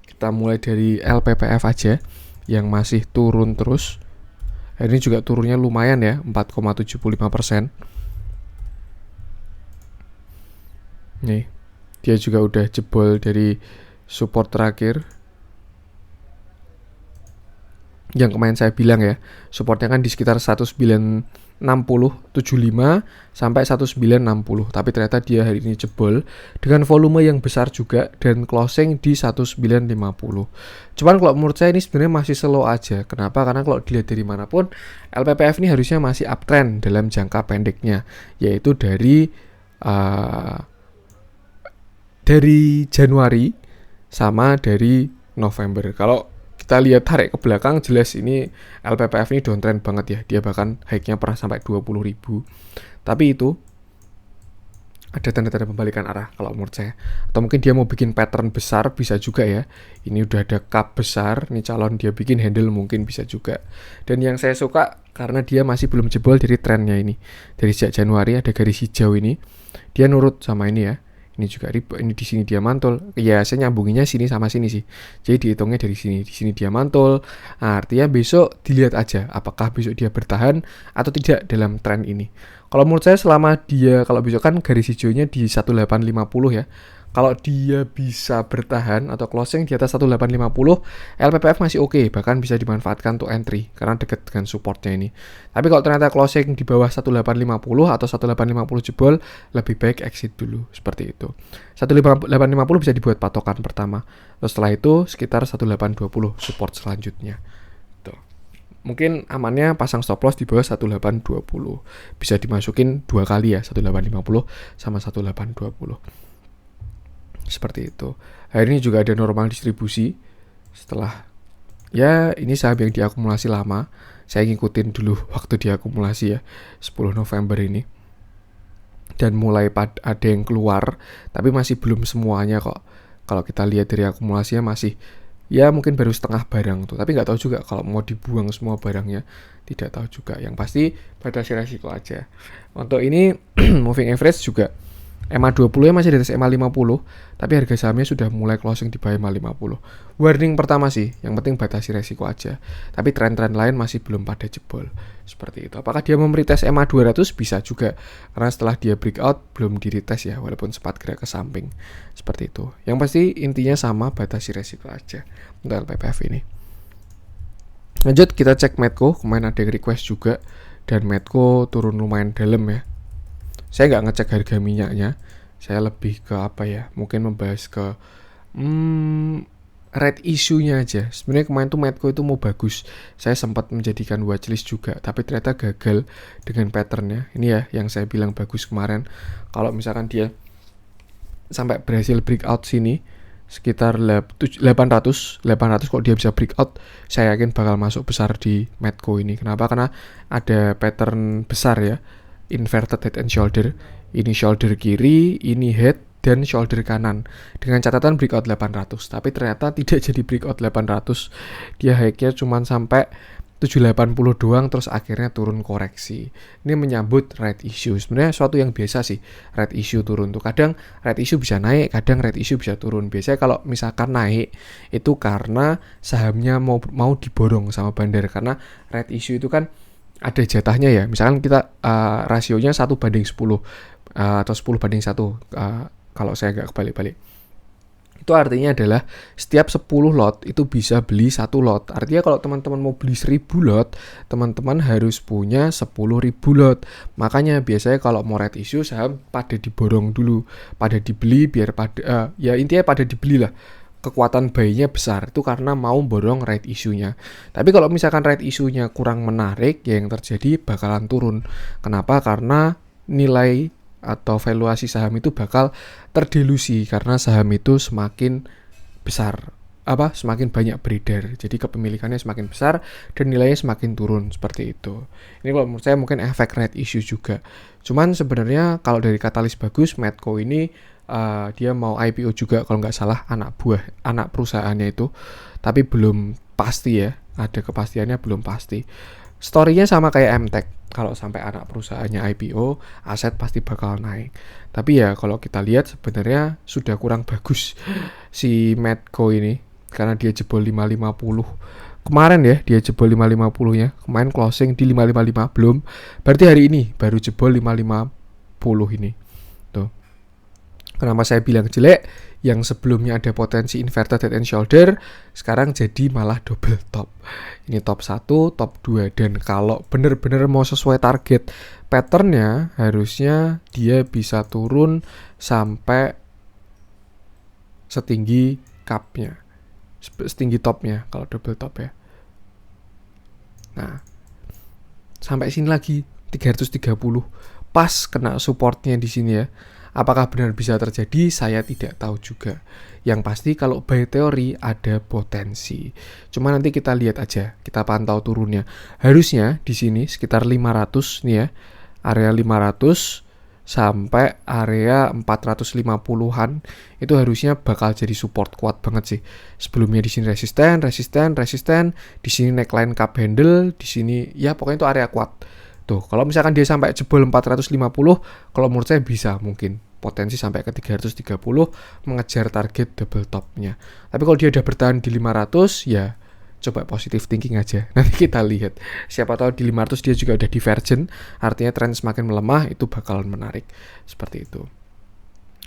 Kita mulai dari LPPF aja yang masih turun terus. Ini juga turunnya lumayan ya, 4,75%. Nih, dia juga udah jebol dari support terakhir. Yang kemarin saya bilang ya, supportnya kan di sekitar 1960-75 sampai 1960, tapi ternyata dia hari ini jebol dengan volume yang besar juga dan closing di 1950. Cuman kalau menurut saya ini sebenarnya masih slow aja. Kenapa? Karena kalau dilihat dari manapun LPPF ini harusnya masih uptrend dalam jangka pendeknya, yaitu dari Januari sama dari November. Kalau kita lihat tarik ke belakang, jelas ini LPPF ini downtrend banget ya. Dia bahkan high-nya pernah sampai 20.000. Tapi itu ada tanda-tanda pembalikan arah kalau menurut saya. Atau mungkin dia mau bikin pattern besar, bisa juga ya. Ini udah ada cup besar, nih calon dia bikin handle mungkin bisa juga. Dan yang saya suka karena dia masih belum jebol dari trennya ini. Dari sejak Januari ada garis hijau ini. dia nurut sama ini ya. Ini juga ini di sini dia mantul. Ya, saya nyambunginnya sini sama sini sih. Jadi dihitungnya dari sini. Di sini dia mantul. Nah, artinya besok dilihat aja apakah besok dia bertahan atau tidak dalam tren ini. Kalau menurut saya selama dia, kalau besok kan garis hijaunya di 1850 ya. Kalau dia bisa bertahan atau closing di atas 1850, LPPF masih oke, bahkan bisa dimanfaatkan untuk entry karena dekat dengan supportnya ini. Tapi kalau ternyata closing di bawah 1850 atau 1850 jebol, lebih baik exit dulu, seperti itu. 1850 bisa dibuat patokan pertama. Terus setelah itu sekitar 1820 support selanjutnya. Tuh. Mungkin amannya pasang stop loss di bawah 1820. Bisa dimasukin 2 kali ya, 1850 sama 1820. Seperti itu. Hari ini juga ada normal distribusi. Setelah ya ini saham yang diakumulasi lama. Saya ngikutin dulu waktu diakumulasi ya, 10 November ini. Dan mulai ada yang keluar, tapi masih belum semuanya kok. Kalau kita lihat dari akumulasinya masih ya mungkin baru setengah barang tuh. Tapi nggak tahu juga kalau mau dibuang semua barangnya, tidak tahu juga. Yang pasti batasi resiko aja. Untuk ini moving average juga EMA 20 masih di atas EMA 50, tapi harga sahamnya sudah mulai closing di bawah EMA 50. Warning pertama sih, yang penting batasi resiko aja. Tapi tren-tren lain masih belum pada jebol. Seperti itu. Apakah dia mau retest EMA 200? Bisa juga. Karena setelah dia breakout, belum di retest ya, walaupun sempat gerak ke samping. Seperti itu. Yang pasti intinya sama, batasi resiko aja untuk LPPF ini. Lanjut, kita cek Medco. Kemarin ada request juga. Dan Medco turun lumayan dalam ya. Saya nggak ngecek harga minyaknya, saya lebih ke apa ya, mungkin membahas ke red issue-nya aja. Sebenarnya kemarin tuh Medco itu mau bagus, saya sempat menjadikan watchlist juga, tapi ternyata gagal dengan patternnya. Ini ya yang saya bilang bagus kemarin. Kalau misalkan dia sampai berhasil breakout sini, sekitar 800 kalau dia bisa breakout, saya yakin bakal masuk besar di Medco ini. Kenapa? Karena ada pattern besar ya, inverted head and shoulder. Ini shoulder kiri, ini head dan shoulder kanan. Dengan catatan breakout 800. Tapi ternyata tidak jadi breakout 800. Dia high-nya cuma sampai 780 doang, terus akhirnya turun koreksi. Ini menyambut red issue. Sebenarnya suatu yang biasa sih, red issue turun tuh. Kadang red issue bisa naik, kadang red issue bisa turun. Biasanya kalau misalkan naik itu karena sahamnya mau diborong sama bandar, karena red issue itu kan ada jatahnya ya. Misalkan kita rasionya 1:10 atau 10:1 kalau saya nggak kebalik-balik. Itu artinya adalah setiap 10 lot itu bisa beli 1 lot. Artinya kalau teman-teman mau beli 1000 lot, teman-teman harus punya 10.000 lot. Makanya biasanya kalau mau red issue saham pada diborong dulu, pada dibeli biar pada ya intinya pada dibeli lah. Kekuatan buy-nya besar itu karena mau borong right issue-nya. Tapi kalau misalkan right issue-nya kurang menarik, ya yang terjadi bakalan turun. Kenapa? Karena nilai atau valuasi saham itu bakal terdelusi karena saham itu semakin besar, semakin banyak beredar. Jadi kepemilikannya semakin besar dan nilainya semakin turun, seperti itu. Ini kalau menurut saya mungkin efek right issue juga. Cuman sebenarnya kalau dari katalis bagus, Medco ini dia mau IPO juga kalau nggak salah, anak perusahaannya itu, tapi belum pasti ya, ada kepastiannya belum pasti. Story-nya sama kayak MTech, kalau sampai anak perusahaannya IPO, aset pasti bakal naik. Tapi ya kalau kita lihat sebenarnya sudah kurang bagus si Medco ini, karena dia jebol 550. Kemarin ya dia jebol 550-nya, kemarin closing di 555 belum, berarti hari ini baru jebol 550 ini. Tuh. Kenapa saya bilang jelek? Yang sebelumnya ada potensi inverted head and shoulder, sekarang jadi malah double top. Ini top 1, top 2. Dan kalau benar-benar mau sesuai target patternnya, harusnya dia bisa turun sampai setinggi cupnya, setinggi topnya kalau double top ya. Nah, sampai sini lagi 330, pas kena supportnya di sini ya. Apakah benar bisa terjadi? Saya tidak tahu juga. Yang pasti kalau by teori ada potensi. Cuma nanti kita lihat aja, kita pantau turunnya. Harusnya di sini sekitar 500 nih ya. Area 500 sampai area 450-an itu harusnya bakal jadi support kuat banget sih. Sebelumnya di sini resisten, di sini neckline cup handle, di sini ya pokoknya itu area kuat. Tuh, kalau misalkan dia sampai jebol 450, kalau menurut saya bisa mungkin potensi sampai ke 330 mengejar target double topnya. Tapi kalau dia udah bertahan di 500, ya coba positive thinking aja. Nanti kita lihat. Siapa tahu di 500 dia juga udah divergent, artinya tren semakin melemah, itu bakalan menarik. Seperti itu.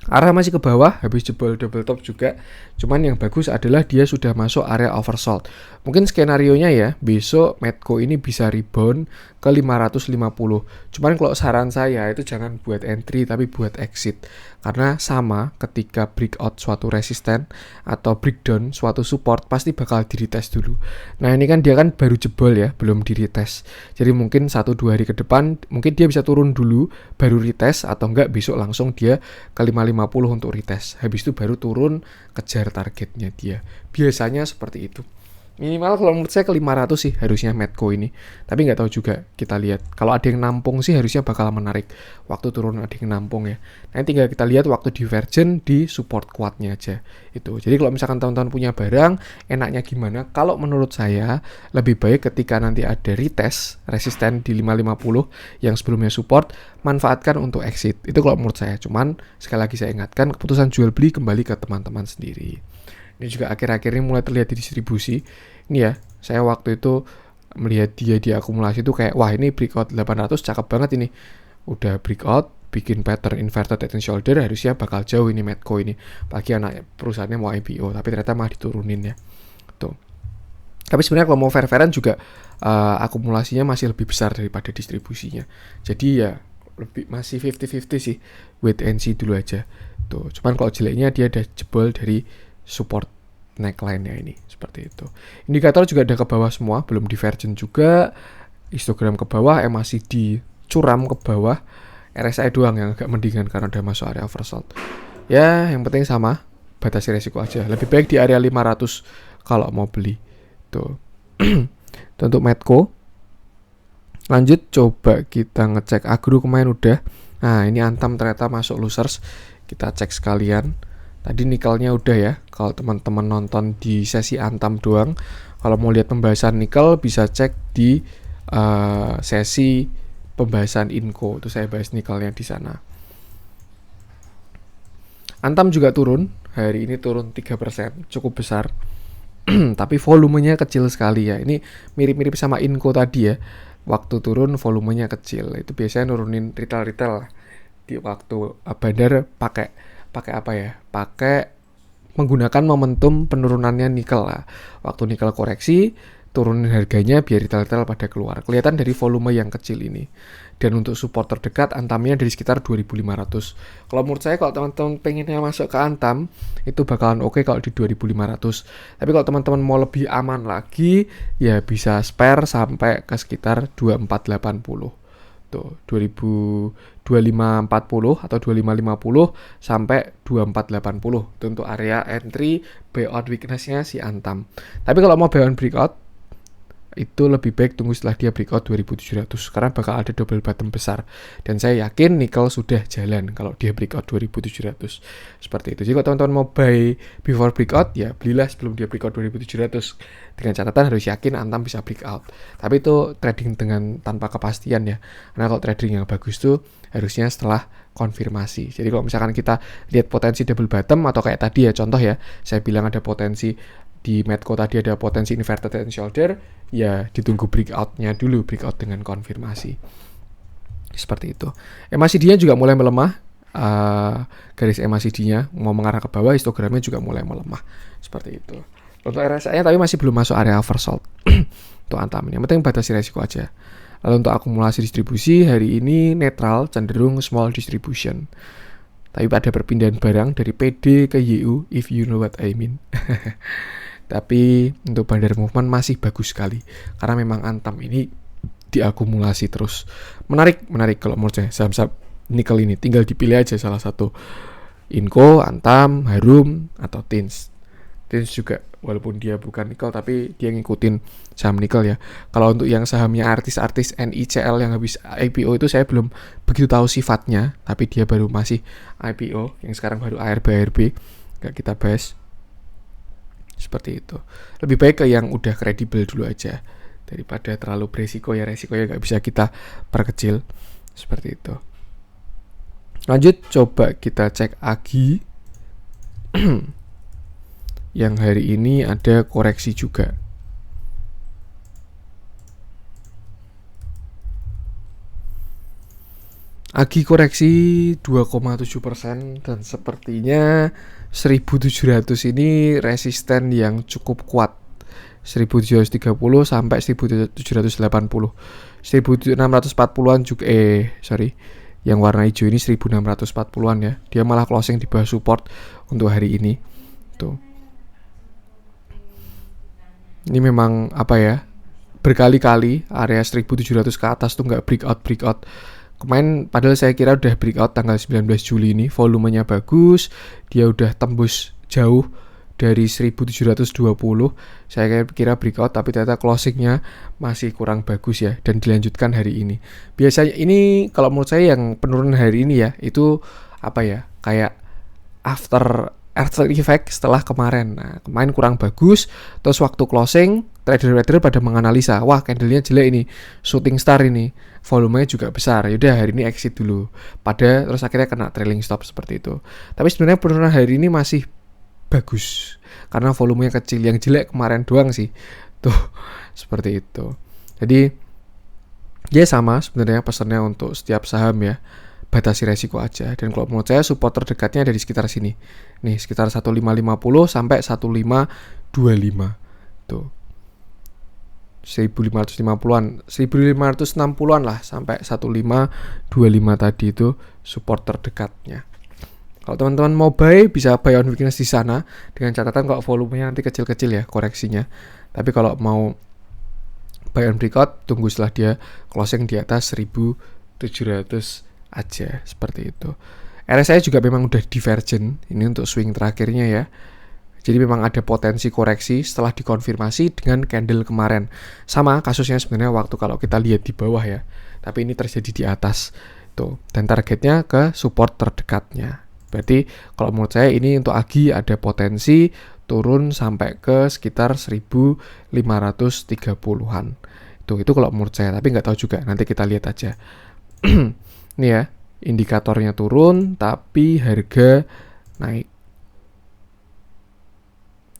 Arah masih ke bawah, habis jebol double top juga. Cuman yang bagus adalah dia sudah masuk area oversold. Mungkin skenarionya ya, besok Medco ini bisa rebound ke 550. Cuman kalau saran saya itu jangan buat entry tapi buat exit. Karena sama ketika breakout suatu resisten atau breakdown suatu support pasti bakal di retest dulu. Nah ini kan dia kan baru jebol ya, belum di retest. Jadi mungkin 1-2 hari ke depan mungkin dia bisa turun dulu baru retest, atau enggak besok langsung dia ke 550 untuk retest. Habis itu baru turun kejar targetnya dia. Biasanya seperti itu. Minimal kalau menurut saya ke 500 sih harusnya Medco ini. Tapi nggak tahu juga, kita lihat. Kalau ada yang nampung sih harusnya bakal menarik. Waktu turun ada yang nampung ya. Nanti tinggal kita lihat waktu divergent di support kuatnya aja. Itu. Jadi kalau misalkan teman-teman punya barang, enaknya gimana? Kalau menurut saya lebih baik ketika nanti ada retest resisten di 550 yang sebelumnya support, manfaatkan untuk exit. Itu kalau menurut saya. Cuman sekali lagi saya ingatkan, keputusan jual beli kembali ke teman-teman sendiri. Ini juga akhir-akhir ini mulai terlihat di distribusi. Ini ya, saya waktu itu melihat dia di akumulasi itu kayak, wah ini breakout 800 cakep banget ini. Udah breakout, bikin pattern inverted head and shoulder, harusnya bakal jauh ini Medco ini. Pagi anak perusahaannya mau IPO, tapi ternyata malah diturunin ya. Tuh. Tapi sebenarnya kalau mau fair-fairan juga akumulasinya masih lebih besar daripada distribusinya. Jadi ya lebih masih 50-50 sih. Wait and see dulu aja. Tuh, cuman kalau jeleknya dia ada jebol dari support neckline-nya ini, seperti itu. Indikator juga ada ke bawah semua, belum divergent juga. Histogram ke bawah, MACD curam ke bawah. RSI doang yang agak mendingan karena udah masuk area oversold. Ya, yang penting sama, batasi resiko aja. Lebih baik di area 500 kalau mau beli. Tuh. Itu untuk Medco. Lanjut, coba kita ngecek agro kemarin udah. Nah, ini Antam ternyata masuk losers. Kita cek sekalian. Tadi nikelnya udah ya, kalau teman-teman nonton di sesi Antam doang. Kalau mau lihat pembahasan nikel bisa cek di sesi pembahasan Inco. Itu saya bahas nikelnya di sana. Antam juga turun, hari ini turun 3%, cukup besar. Tapi volumenya kecil sekali ya. Ini mirip-mirip sama Inco tadi ya. Waktu turun volumenya kecil. Itu biasanya nurunin retail-retail di waktu bandar pakai apa ya? Pakai menggunakan momentum penurunannya nikel lah. Waktu nikel koreksi, turunin harganya biar retail-retail pada keluar. Kelihatan dari volume yang kecil ini. Dan untuk support terdekat Antamnya dari sekitar 2.500. Kalau menurut saya kalau teman-teman pengennya masuk ke Antam, itu bakalan oke kalau di 2.500. Tapi kalau teman-teman mau lebih aman lagi, ya bisa spare sampai ke sekitar 2480. Tuh, 2540 atau 2550 sampai 2480. Itu untuk area entry buyout weakness-nya si Antam. Tapi kalau mau buyout breakout itu lebih baik tunggu setelah dia breakout 2700 karena bakal ada double bottom besar, dan saya yakin nikel sudah jalan kalau dia breakout 2700 seperti itu. Jadi kalau teman-teman mau buy before breakout, ya belilah sebelum dia breakout 2700 dengan catatan harus yakin Antam bisa breakout. Tapi itu trading dengan tanpa kepastian ya, karena kalau trading yang bagus tuh harusnya setelah konfirmasi. Jadi kalau misalkan kita lihat potensi double bottom atau kayak tadi ya, contoh ya, saya bilang ada potensi di Medco tadi ada potensi inverted head and shoulder, ya ditunggu breakout-nya dulu, breakout dengan konfirmasi. Seperti itu. MACD-nya juga mulai melemah, garis MACD-nya mau mengarah ke bawah, histogramnya juga mulai melemah. Seperti itu. Untuk RSI-nya tapi masih belum masuk area oversold. Untuk Antam ini, yang penting batasi resiko aja. Lalu untuk akumulasi distribusi, hari ini netral, cenderung small distribution. Tapi ada perpindahan barang dari PD ke YU, if you know what I mean. Tapi untuk bandar movement masih bagus sekali karena memang Antam ini diakumulasi terus. Menarik kalau menurut saya saham-saham nikel ini tinggal dipilih aja salah satu. Inco, Antam, Harum atau Tins. Tins juga walaupun dia bukan nikel tapi dia ngikutin saham nikel ya. Kalau untuk yang sahamnya artis-artis NICL yang habis IPO itu saya belum begitu tahu sifatnya, tapi dia baru masih IPO yang sekarang baru ARB gak kita bahas. Seperti itu. Lebih baik ke yang udah kredibel dulu aja daripada terlalu beresiko ya, resikonya nggak bisa kita perkecil seperti itu. Lanjut, coba kita cek AGI yang hari ini ada koreksi juga. AGI koreksi 2,7% dan sepertinya 1700 ini resisten yang cukup kuat. 1730 sampai 1780. 1640-an juga yang warna hijau ini 1640-an ya. Dia malah closing di bawah support untuk hari ini. Tuh. Ini memang apa ya? Berkali-kali area 1700 ke atas tuh nggak breakout. Kemarin padahal saya kira udah breakout tanggal 19 Juli ini, volumenya bagus, dia udah tembus jauh dari 1720. Saya kira breakout, tapi ternyata closingnya masih kurang bagus ya, dan dilanjutkan hari ini. Biasanya ini kalau menurut saya yang penurunan hari ini ya, itu apa ya, kayak after effect setelah kemarin. Nah, kemarin kurang bagus, terus waktu closing trader-trader pada menganalisa, wah candlenya jelek ini, shooting star ini, volumenya juga besar, yaudah hari ini exit dulu. Terus akhirnya kena trailing stop seperti itu. Tapi sebenarnya penurunan hari ini masih bagus, karena volumenya kecil. Yang jelek kemarin doang sih, tuh seperti itu. Jadi ya sama sebenarnya pesannya untuk setiap saham ya, batasi resiko aja. Dan kalau menurut saya support terdekatnya ada di sekitar sini. Nih, sekitar 1550 sampai 1525. Tuh. 1550-an, 1560-an lah sampai 1525 tadi itu support terdekatnya. Kalau teman-teman mau buy, bisa buy on weakness di sana dengan catatan kalau volumenya nanti kecil-kecil ya koreksinya. Tapi kalau mau buy on breakout, tunggu setelah dia closing di atas 1700 aja, seperti itu. RSI juga memang udah divergent ini untuk swing terakhirnya ya. Jadi memang ada potensi koreksi setelah dikonfirmasi dengan candle kemarin. Sama kasusnya sebenarnya waktu kalau kita lihat di bawah ya. Tapi ini terjadi di atas tuh, dan targetnya ke support terdekatnya. Berarti kalau menurut saya ini untuk AGI ada potensi turun sampai ke sekitar 1530-an. Itu kalau menurut saya, tapi nggak tahu juga, nanti kita lihat aja. Ini ya, indikatornya turun tapi harga naik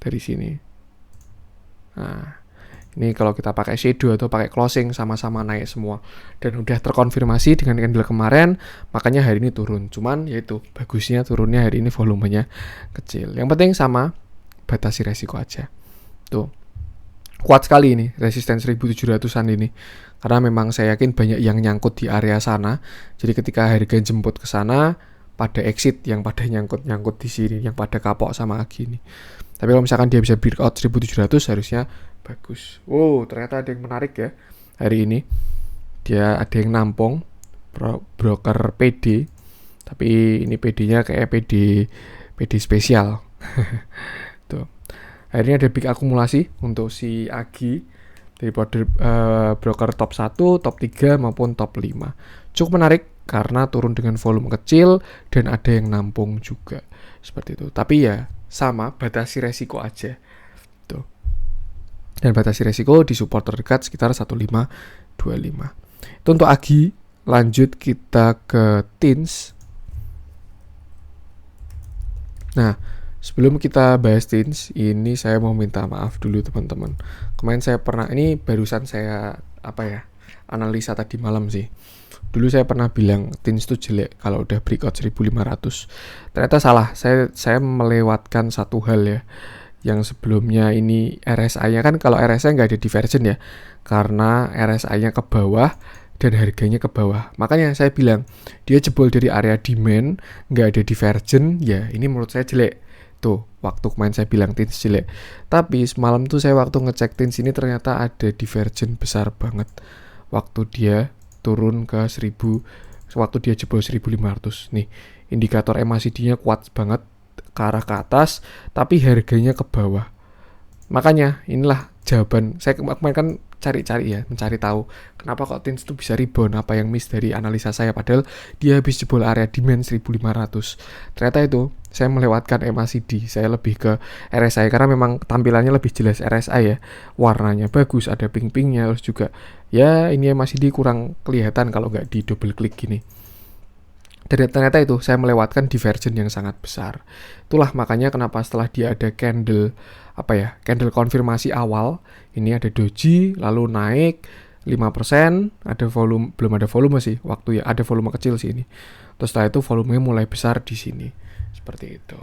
dari sini. Nah, ini kalau kita pakai shadow atau pakai closing sama-sama naik semua dan udah terkonfirmasi dengan candle kemarin, makanya hari ini turun. Cuman yaitu bagusnya turunnya hari ini volumenya kecil. Yang penting sama, batasi resiko aja. Tuh. Kuat sekali ini resisten 1700-an ini. Karena memang saya yakin banyak yang nyangkut di area sana. Jadi ketika harga jemput ke sana, pada exit yang pada nyangkut di sini, yang pada kapok sama AGI ini. Tapi kalau misalkan dia bisa breakout 1700 harusnya bagus. Wow, ternyata ada yang menarik ya hari ini. Dia ada yang nampung broker PD. Tapi ini PD-nya kayak PD spesial. Tuh. Hari ini ada big akumulasi untuk si AGI dari broker top 1, top 3 maupun top 5. Cukup menarik karena turun dengan volume kecil dan ada yang nampung juga. Seperti itu. Tapi ya sama, batasi resiko aja. Tuh. Dan batasi resiko di support terdekat sekitar 1525. Itu untuk AGI. Lanjut kita ke TINS. Nah, sebelum kita bahas TINS, ini saya mau minta maaf dulu teman-teman. Kemarin saya pernah, ini barusan saya analisa tadi malam sih. Dulu saya pernah bilang TINS itu jelek kalau udah breakout 1500. Ternyata salah, saya melewatkan satu hal ya. Yang sebelumnya ini RSI-nya kan, kalau RSI nggak ada divergent ya. Karena RSI-nya ke bawah dan harganya ke bawah. Makanya saya bilang, dia jebol dari area demand, nggak ada divergent, ya ini menurut saya jelek. Tuh, waktu kemarin saya bilang TINS jelek. Tapi semalam tuh saya waktu ngecek TINS ini ternyata ada divergent besar banget. Waktu dia turun ke 1000, waktu dia jebol 1500. Nih, indikator MACD-nya kuat banget ke arah ke atas, tapi harganya ke bawah. Makanya inilah jawaban. Saya kemarin kan cari-cari ya, mencari tahu kenapa kok TINS itu bisa rebound, apa yang miss dari analisa saya, padahal dia habis jebol area demand 1500. Ternyata itu saya melewatkan MACD, saya lebih ke RSI karena memang tampilannya lebih jelas RSI ya, warnanya bagus, ada ping-pingnya, terus juga ya ini MACD kurang kelihatan kalau nggak di double klik gini. Dan ternyata itu saya melewatkan divergence yang sangat besar. Itulah makanya kenapa setelah dia ada candle candle konfirmasi awal, ini ada doji lalu naik 5%, ada volume, belum ada volume sih waktu ya, ada volume kecil sih ini. Terus setelah itu volumenya mulai besar di sini. Seperti itu.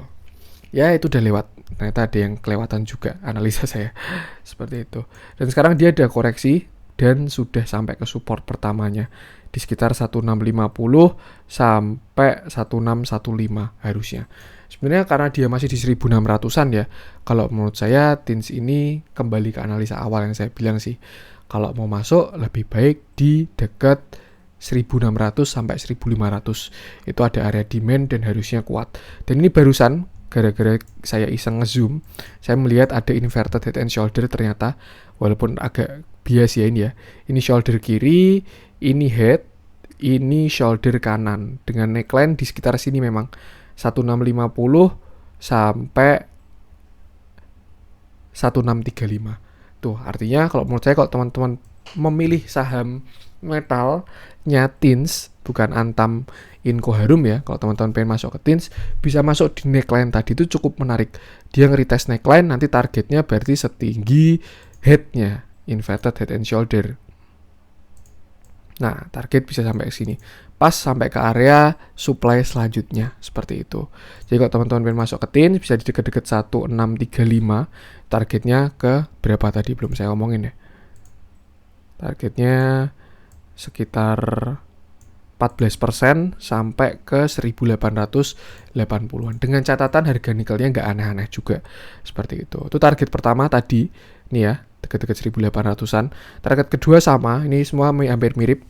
Ya itu udah lewat. Ternyata ada yang kelewatan juga analisa saya. Seperti itu. Dan sekarang dia ada koreksi dan sudah sampai ke support pertamanya di sekitar 1650 sampai 1615 harusnya. Sebenarnya karena dia masih di 1600-an ya. Kalau menurut saya TINS ini kembali ke analisa awal yang saya bilang sih. Kalau mau masuk lebih baik di dekat 1600 sampai 1500. Itu ada area demand dan harusnya kuat. Dan ini barusan gara-gara saya iseng ngezoom, saya melihat ada inverted head and shoulder ternyata, walaupun agak bias ya ini ya. Ini shoulder kiri, ini head, ini shoulder kanan dengan neckline di sekitar sini memang 1650 sampai 1635. Tuh, artinya kalau menurut saya kalau teman-teman memilih saham metalnya TINS, bukan Antam Inco Harum ya, kalau teman-teman pengen masuk ke TINS, bisa masuk di neckline tadi, itu cukup menarik. Dia nge-retest neckline, nanti targetnya berarti setinggi headnya, inverted head and shoulder. Nah, target bisa sampai ke sini. Pas sampai ke area supply selanjutnya, seperti itu. Jadi kalau teman-teman pengen masuk ke TINS, bisa di dekat-dekat 1635. Targetnya ke berapa tadi? Belum saya omongin ya. Targetnya sekitar 14% sampai ke 1880-an. Dengan catatan harga nikelnya nggak aneh-aneh juga. Seperti itu. Itu target pertama tadi. Nih ya, dekat-dekat 1800-an. Target kedua sama, ini semua hampir mirip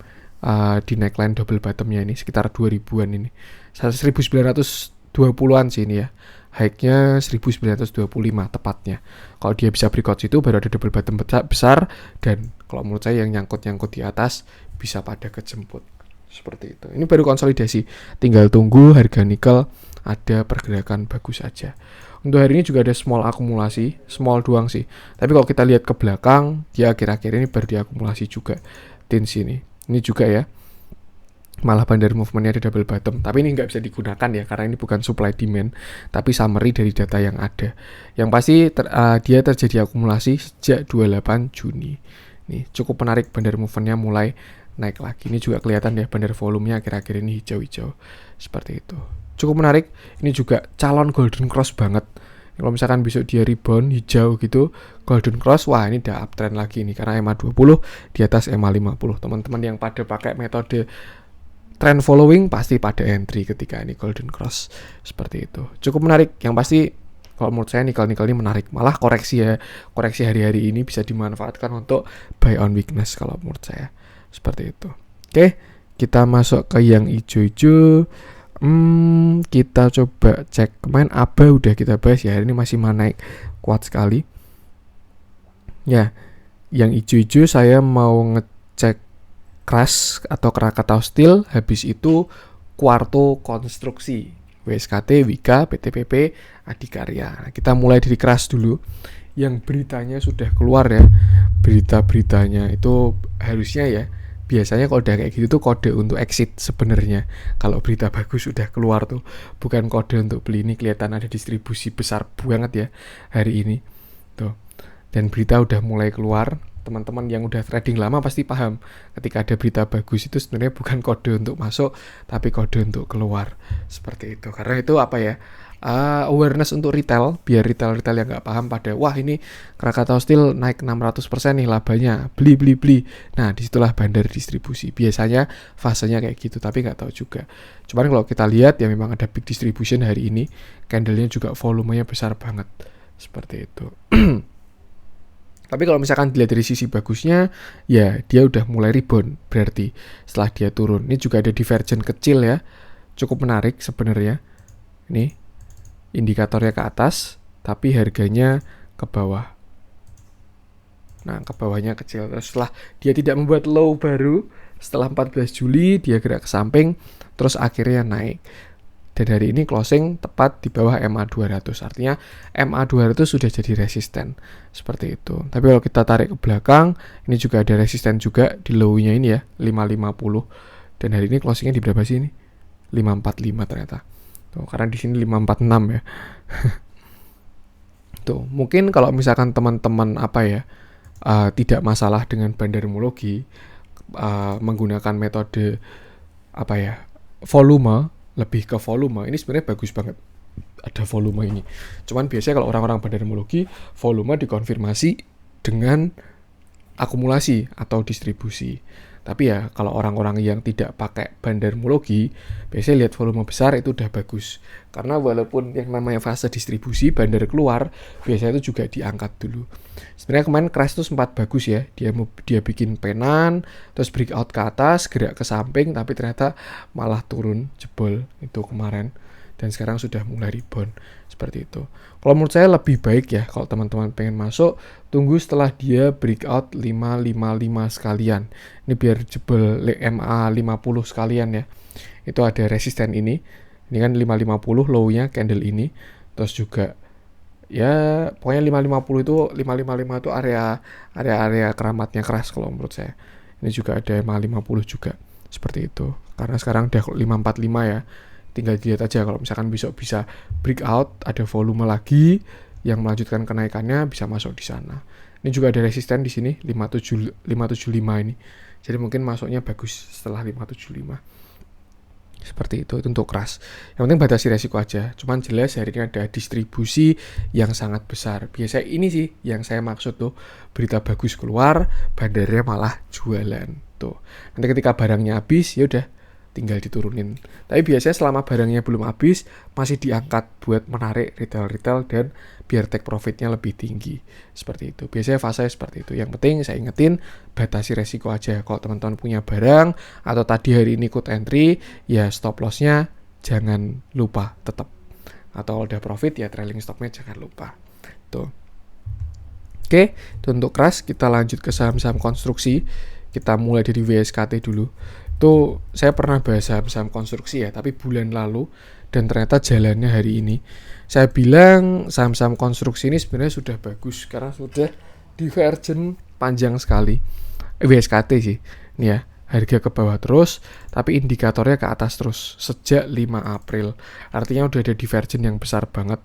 di neckline double bottomnya ini sekitar 2000-an ini. 1920-an sih ini ya. High-nya 1925 tepatnya. Kalau dia bisa breakout situ baru ada double bottom besar, dan kalau menurut saya yang nyangkut-nyangkut di atas bisa pada kejemput. Seperti itu. Ini baru konsolidasi. Tinggal tunggu harga nikel ada pergerakan bagus aja. Untuk hari ini juga ada small akumulasi, small doang sih. Tapi kalau kita lihat ke belakang, ya akhir-akhir ini baru diakumulasi juga TINS ini. Ini juga ya, malah bandar movementnya ada double bottom. Tapi ini nggak bisa digunakan ya, karena ini bukan supply demand, tapi summary dari data yang ada. Yang pasti dia terjadi akumulasi sejak 28 Juni. Nih, cukup menarik bandar movementnya mulai naik lagi. Ini juga kelihatan ya, bandar volumenya akhir-akhir ini hijau-hijau. Seperti itu. Cukup menarik. Ini juga calon golden cross banget. Kalau misalkan besok dia rebound hijau gitu, golden cross, wah ini udah uptrend lagi nih, karena EMA 20 di atas EMA 50. Teman-teman yang pada pakai metode trend following pasti pada entry ketika ini golden cross. Seperti itu. Cukup menarik. Yang pasti kalau menurut saya nikel ini menarik. Malah koreksi hari-hari ini bisa dimanfaatkan untuk buy on weakness kalau menurut saya. Seperti itu. Oke, kita masuk ke yang hijau-hijau. Kita coba cek. Kemarin ABA udah kita bahas ya. Hari ini masih naik kuat sekali. Ya, yang hijau-hijau saya mau ngecek Crash atau Krakatau Steel. Habis itu Quarto Konstruksi, WSKT, Wika, PTPP, Adikarya. Nah, kita mulai dari Crash dulu. Yang beritanya sudah keluar ya. Berita-beritanya itu harusnya ya, biasanya kalau udah kayak gitu tuh kode untuk exit sebenarnya. Kalau berita bagus udah keluar tuh, bukan kode untuk beli. Ini kelihatan ada distribusi besar banget ya hari ini tuh. Dan berita udah mulai keluar. Teman-teman yang udah trading lama pasti paham, ketika ada berita bagus itu sebenarnya bukan kode untuk masuk, tapi kode untuk keluar. Seperti itu. Karena itu awareness untuk retail, biar retail yang nggak paham pada, wah ini Krakatau Steel naik 600% nih labanya, beli. Nah disitulah bandar distribusi. Biasanya fasenya kayak gitu, tapi nggak tahu juga. Cuman kalau kita lihat ya memang ada big distribution hari ini, candlenya juga volumenya besar banget. Seperti itu. Tapi kalau misalkan dilihat dari sisi bagusnya, ya dia udah mulai rebound berarti setelah dia turun. Ini juga ada divergence kecil ya, cukup menarik sebenarnya. Ini indikatornya ke atas, tapi harganya ke bawah. Nah, ke bawahnya kecil. Terus setelah dia tidak membuat low baru, setelah 14 Juli dia gerak ke samping, terus akhirnya naik. dan hari ini closing tepat di bawah MA 200. Artinya MA 200 sudah jadi resisten seperti itu. Tapi kalau kita tarik ke belakang, ini juga ada resisten juga di low-nya ini ya, 550. Dan hari ini closingnya di berapa sih ini? 545 ternyata. Tuh, karena di sini 546 ya. Tuh, mungkin kalau misalkan teman-teman tidak masalah dengan bandarmologi, menggunakan metode volume, lebih ke volume, ini sebenarnya bagus banget ada volume ini. Cuman biasanya kalau orang-orang bandarmologi, volume dikonfirmasi dengan akumulasi atau distribusi. Tapi ya kalau orang-orang yang tidak pakai bandarmologi, biasanya lihat volume besar itu udah bagus. Karena walaupun yang namanya fase distribusi, bandar keluar, biasanya itu juga diangkat dulu. Sebenarnya kemarin crash itu sempat bagus ya. Dia bikin penan, terus breakout ke atas, gerak ke samping, tapi ternyata malah turun, jebol itu kemarin. Dan sekarang sudah mulai rebound seperti itu. Kalau menurut saya lebih baik ya kalau teman-teman pengen masuk, tunggu setelah dia breakout 555 sekalian. Ini biar jebol MA 50 sekalian ya. Itu ada resisten ini. Ini kan 550 low-nya candle ini. Terus juga ya pokoknya 550 itu 555 itu area keramatnya keras kalau menurut saya. Ini juga ada MA 50 juga. Seperti itu. Karena sekarang udah 545 ya. Tinggal dilihat aja kalau misalkan besok bisa breakout, ada volume lagi yang melanjutkan kenaikannya, bisa masuk di sana. Ini juga ada resisten di sini 575 ini. Jadi mungkin masuknya bagus setelah 575. Seperti itu untuk crash. Yang penting batasi resiko aja. Cuman jelas hari ini ada distribusi yang sangat besar. Biasanya ini sih yang saya maksud tuh, berita bagus keluar, bandarnya malah jualan tuh. Nanti ketika barangnya habis, ya udah tinggal diturunin. Tapi biasanya selama barangnya belum habis, masih diangkat buat menarik retail dan biar take profitnya lebih tinggi. Seperti itu. Biasanya fase seperti itu. Yang penting saya ingetin, batasi resiko aja. Kalau teman-teman punya barang, atau tadi hari ini ikut entry, ya stop loss-nya jangan lupa tetap. Atau kalau udah profit, ya trailing stop-nya jangan lupa. Tuh. Oke, itu untuk crash. Kita lanjut ke saham-saham konstruksi. Kita mulai dari WSKT dulu. Itu saya pernah bahas saham-saham konstruksi ya, tapi bulan lalu, dan ternyata jalannya hari ini. Saya bilang saham-saham konstruksi ini sebenarnya sudah bagus karena sudah divergen panjang sekali. WSKT sih, ini ya, harga ke bawah terus, tapi indikatornya ke atas terus sejak 5 April. Artinya udah ada divergen yang besar banget.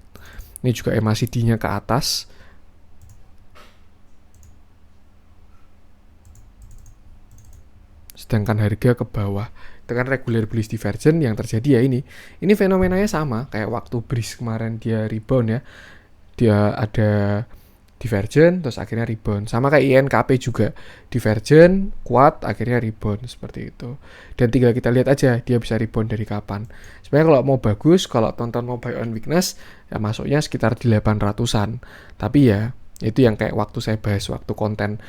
Ini juga MACD-nya ke atas. Sedangkan harga ke bawah. Itu kan regular bullish divergence yang terjadi ya ini. Ini fenomenanya sama kayak waktu BRIS kemarin dia rebound ya. Dia ada divergent terus akhirnya rebound. Sama kayak INKP juga divergent, kuat, akhirnya rebound seperti itu. Dan tinggal kita lihat aja dia bisa rebound dari kapan. Sebenarnya kalau mau bagus, kalau tonton mau buy on weakness, ya masuknya sekitar di 800-an. Tapi ya itu yang kayak waktu saya bahas waktu konten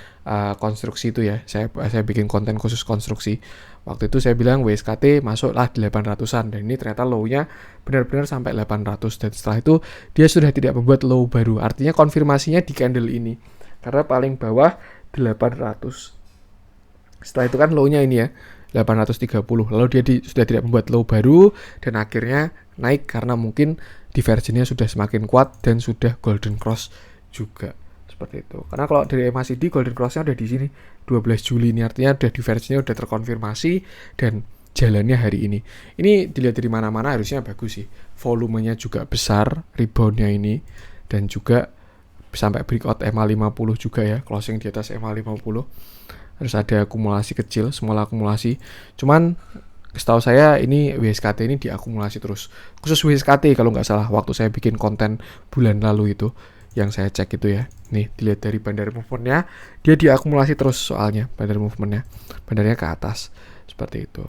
konstruksi itu ya, saya bikin konten khusus konstruksi. Waktu itu saya bilang WSKT masuklah di 800-an, dan ini ternyata low-nya benar-benar sampai 800, dan setelah itu dia sudah tidak membuat low baru. Artinya konfirmasinya di candle ini, karena paling bawah 800. Setelah itu kan low-nya ini ya 830, lalu dia sudah tidak membuat low baru, dan akhirnya naik karena mungkin divergennya sudah semakin kuat dan sudah golden cross juga seperti itu. Karena kalau dari MACD golden cross-nya udah di sini 12 Juli ini, artinya udah divergennya udah terkonfirmasi dan jalannya hari ini. Ini dilihat dari mana-mana harusnya bagus sih. Volumenya juga besar, rebound-nya ini, dan juga sampai breakout MA 50 juga ya, closing di atas MA 50. Harus ada akumulasi kecil, small akumulasi. Cuman setahu saya ini WSKT ini diakumulasi terus. Khusus WSKT kalau nggak salah waktu saya bikin konten bulan lalu itu, yang saya cek itu ya. Nih, dilihat dari bandar movement-nya, dia diakumulasi terus soalnya bandar movement-nya. Bandarnya ke atas. Seperti itu.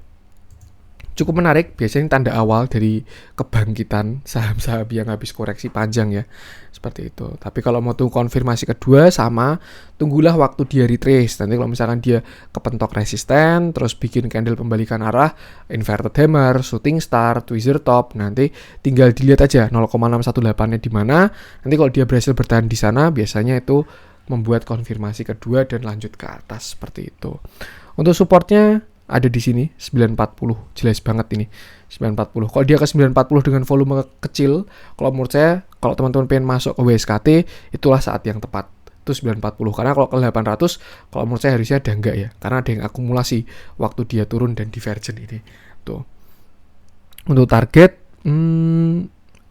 Cukup menarik, biasanya tanda awal dari kebangkitan saham-saham yang habis koreksi panjang ya. Seperti itu. Tapi kalau mau tunggu konfirmasi kedua, sama, tunggulah waktu dia retrace. Nanti kalau misalkan dia kepentok resisten, terus bikin candle pembalikan arah, inverted hammer, shooting star, tweezer top, nanti tinggal dilihat aja 0,618-nya di mana. Nanti kalau dia berhasil bertahan di sana, biasanya itu membuat konfirmasi kedua dan lanjut ke atas seperti itu. Untuk supportnya ada di sini 940, jelas banget ini 940. Kalau dia ke 940 dengan volume kecil, kalau menurut saya kalau teman-teman pengen masuk ke WSKT, itulah saat yang tepat. Itu 940. Karena kalau ke 800, kalau menurut saya harusnya ada enggak ya. Karena ada yang akumulasi waktu dia turun dan divergen ini. Tuh. Untuk target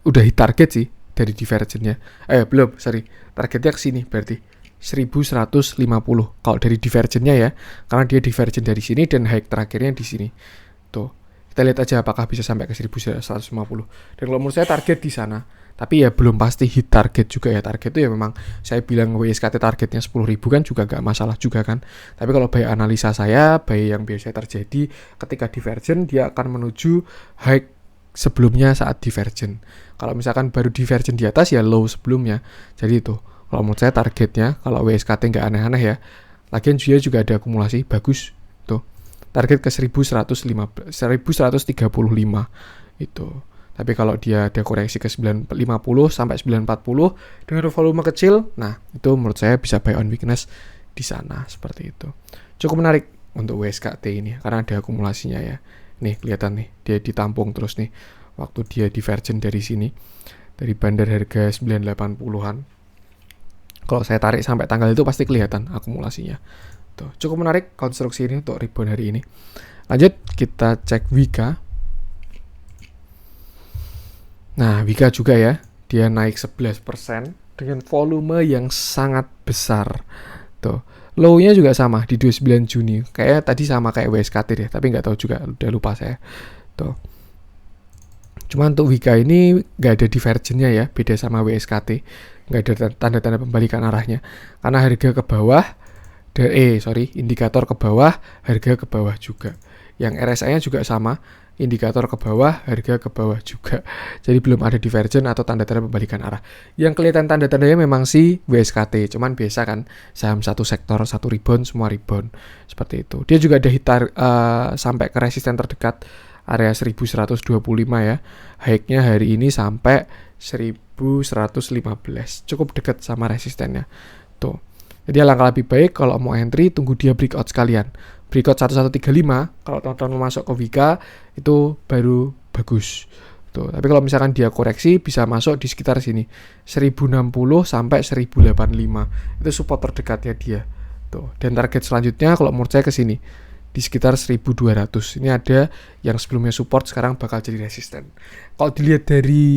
udah hit target sih dari divergennya. Belum, sorry. Targetnya ke sini berarti 1150 kalau dari divergennya ya. Karena dia divergen dari sini dan high terakhirnya di sini. Tuh. Kita lihat aja apakah bisa sampai ke 1150. Dan kalau menurut saya target di sana. Tapi ya belum pasti hit target juga ya. Target itu ya memang saya bilang WSKT targetnya 10.000 kan juga gak masalah juga kan. Tapi kalau by analisa saya, by yang biasa terjadi ketika divergen dia akan menuju high sebelumnya saat divergen. Kalau misalkan baru divergen di atas ya low sebelumnya. Jadi itu kalau menurut saya targetnya kalau WSKT nggak aneh-aneh ya. Lagian dia juga ada akumulasi bagus tuh. Target ke 1135 itu. Tapi kalau dia ada koreksi ke 950 sampai 940 dengan volume kecil, nah itu menurut saya bisa buy on weakness di sana seperti itu. Cukup menarik untuk WSKT ini karena ada akumulasinya ya. Nih kelihatan nih dia ditampung terus nih waktu dia divergen dari sini dari bandar harga 980-an. Kalau saya tarik sampai tanggal itu pasti kelihatan akumulasinya. Tuh, cukup menarik konstruksi ini untuk rebound hari ini. Lanjut kita cek Wika. Nah, Wika juga ya, dia naik 11% dengan volume yang sangat besar. Tuh, low-nya juga sama di 29 Juni. Kayaknya tadi sama kayak WSKT deh, tapi nggak tahu juga, udah lupa saya. Tuh. Cuma untuk Wika ini nggak ada divergennya ya, beda sama WSKT. Nggak ada tanda-tanda pembalikan arahnya. Karena harga ke bawah, indikator ke bawah, harga ke bawah juga. Yang RSI-nya juga sama, indikator ke bawah, harga ke bawah juga. Jadi belum ada divergen atau tanda-tanda pembalikan arah. Yang kelihatan tanda-tandanya memang sih WSKT, cuman biasa kan saham satu sektor, satu rebound, semua rebound. Seperti itu. Dia juga ada hitar sampai ke resisten terdekat area 1125 ya. High-nya hari ini sampai 1115. Cukup dekat sama resistennya. Tuh. Jadi alangkah lebih baik kalau mau entry tunggu dia breakout sekalian. Breakout 1135 kalau teman-teman masuk ke Wika itu baru bagus. Tuh, tapi kalau misalkan dia koreksi bisa masuk di sekitar sini 1060 sampai 1085. Itu support terdekatnya dia. Tuh, dan target selanjutnya kalau menurut saya ke sini di sekitar 1200. Ini ada yang sebelumnya support sekarang bakal jadi resisten. Kalau dilihat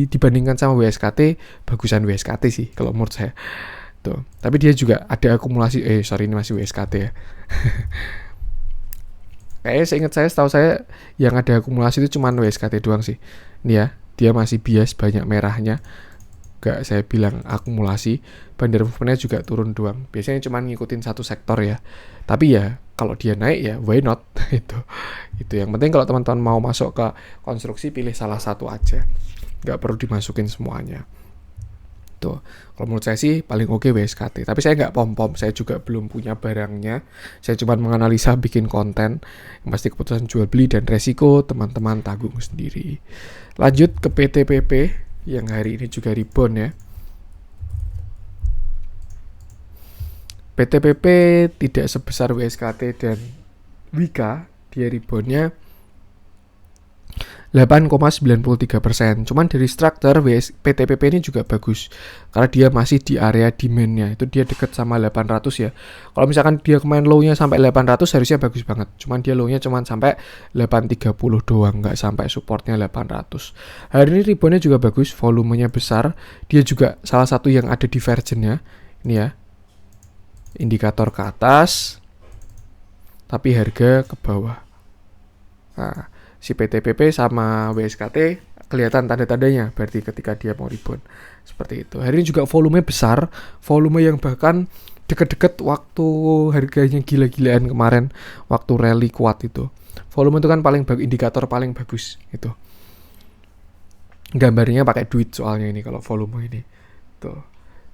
dibandingkan sama WSKT, bagusan WSKT sih kalau menurut saya. Tuh, tapi dia juga ada akumulasi. Ini masih WSKT ya. Kayaknya setahu saya yang ada akumulasi itu cuma WSKT doang sih. Ini ya, dia masih bias banyak merahnya. Gak saya bilang akumulasi. Bandar movementnya juga turun doang. Biasanya cuma ngikutin satu sektor ya. Tapi ya kalau dia naik ya why not. Itu yang penting kalau teman-teman mau masuk ke konstruksi pilih salah satu aja. Gak perlu dimasukin semuanya. Tuh, kalau menurut saya sih paling oke WSKT. Tapi saya nggak pom-pom, saya juga belum punya barangnya. Saya cuma menganalisa bikin konten. Yang pasti keputusan jual beli dan resiko teman-teman tanggung sendiri. Lanjut ke PTPP yang hari ini juga rebound ya. PTPP tidak sebesar WSKT dan Wika, dia reboundnya 8,93%. Cuman dari struktur PTPP ini juga bagus karena dia masih di area demand-nya. Itu dia dekat sama 800 ya. Kalau misalkan dia kemarin low-nya sampai 800 harusnya bagus banget. Cuman dia low-nya cuman sampai 830 doang, nggak sampai supportnya 800. Hari ini rebound-nya juga bagus, volumenya besar. Dia juga salah satu yang ada divergen-nya. Ini ya. Indikator ke atas tapi harga ke bawah. Nah, si PTPP sama WSKT kelihatan tanda-tandanya berarti ketika dia mau rebound seperti itu. Hari ini juga volume besar, volume yang bahkan deket-deket waktu harganya gila-gilaan kemarin waktu rally kuat itu. Volume itu kan paling bagus, indikator paling bagus itu. Gambarnya pakai duit soalnya ini kalau volume ini. Tuh.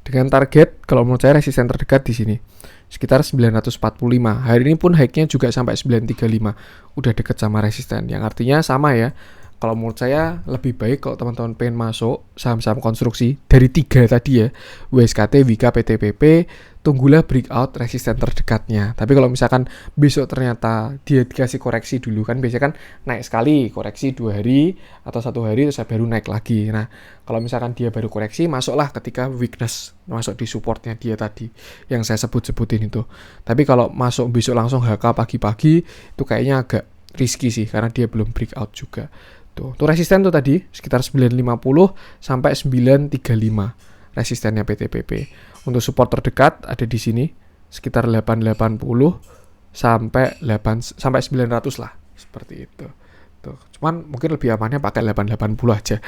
Dengan target kalau menurut saya resisten terdekat di sini sekitar 945. Hari ini pun high-nya juga sampai 935. Udah deket sama resisten. Yang artinya sama ya. Kalau menurut saya lebih baik kalau teman-teman pengen masuk saham-saham konstruksi dari 3 tadi ya. WSKT, Wika, PTPP. tunggulah breakout resisten terdekatnya. Tapi kalau misalkan besok ternyata dia dikasih koreksi dulu, kan biasanya kan naik sekali, koreksi 2 hari atau 1 hari terus baru naik lagi. Nah, kalau misalkan dia baru koreksi, masuklah ketika weakness, masuk di supportnya dia tadi yang saya sebut-sebutin itu. Tapi kalau masuk besok langsung HK pagi-pagi, itu kayaknya agak risky sih karena dia belum breakout juga. Tuh resisten tuh tadi sekitar 950 sampai 935 resistennya PTPP. Untuk support terdekat ada di sini sekitar 880 sampai 900 lah, seperti itu. Tuh, cuman mungkin lebih amannya pakai 880 aja.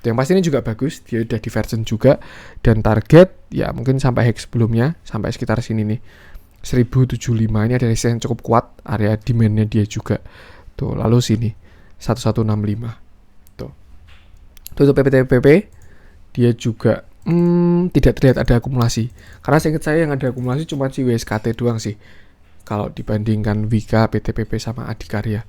Tuh, yang pasti ini juga bagus, dia udah divergent juga dan target ya mungkin sampai hack sebelumnya sampai sekitar sini nih. 1075 ini ada resisten yang cukup kuat, area demand-nya dia juga. Tuh, lalu sini 1165. Tuh. Untuk PTPP dia juga tidak terlihat ada akumulasi. Karena seingat saya yang ada akumulasi cuma si WSKT doang sih. Kalau dibandingkan Wika, PTPP sama Adikarya.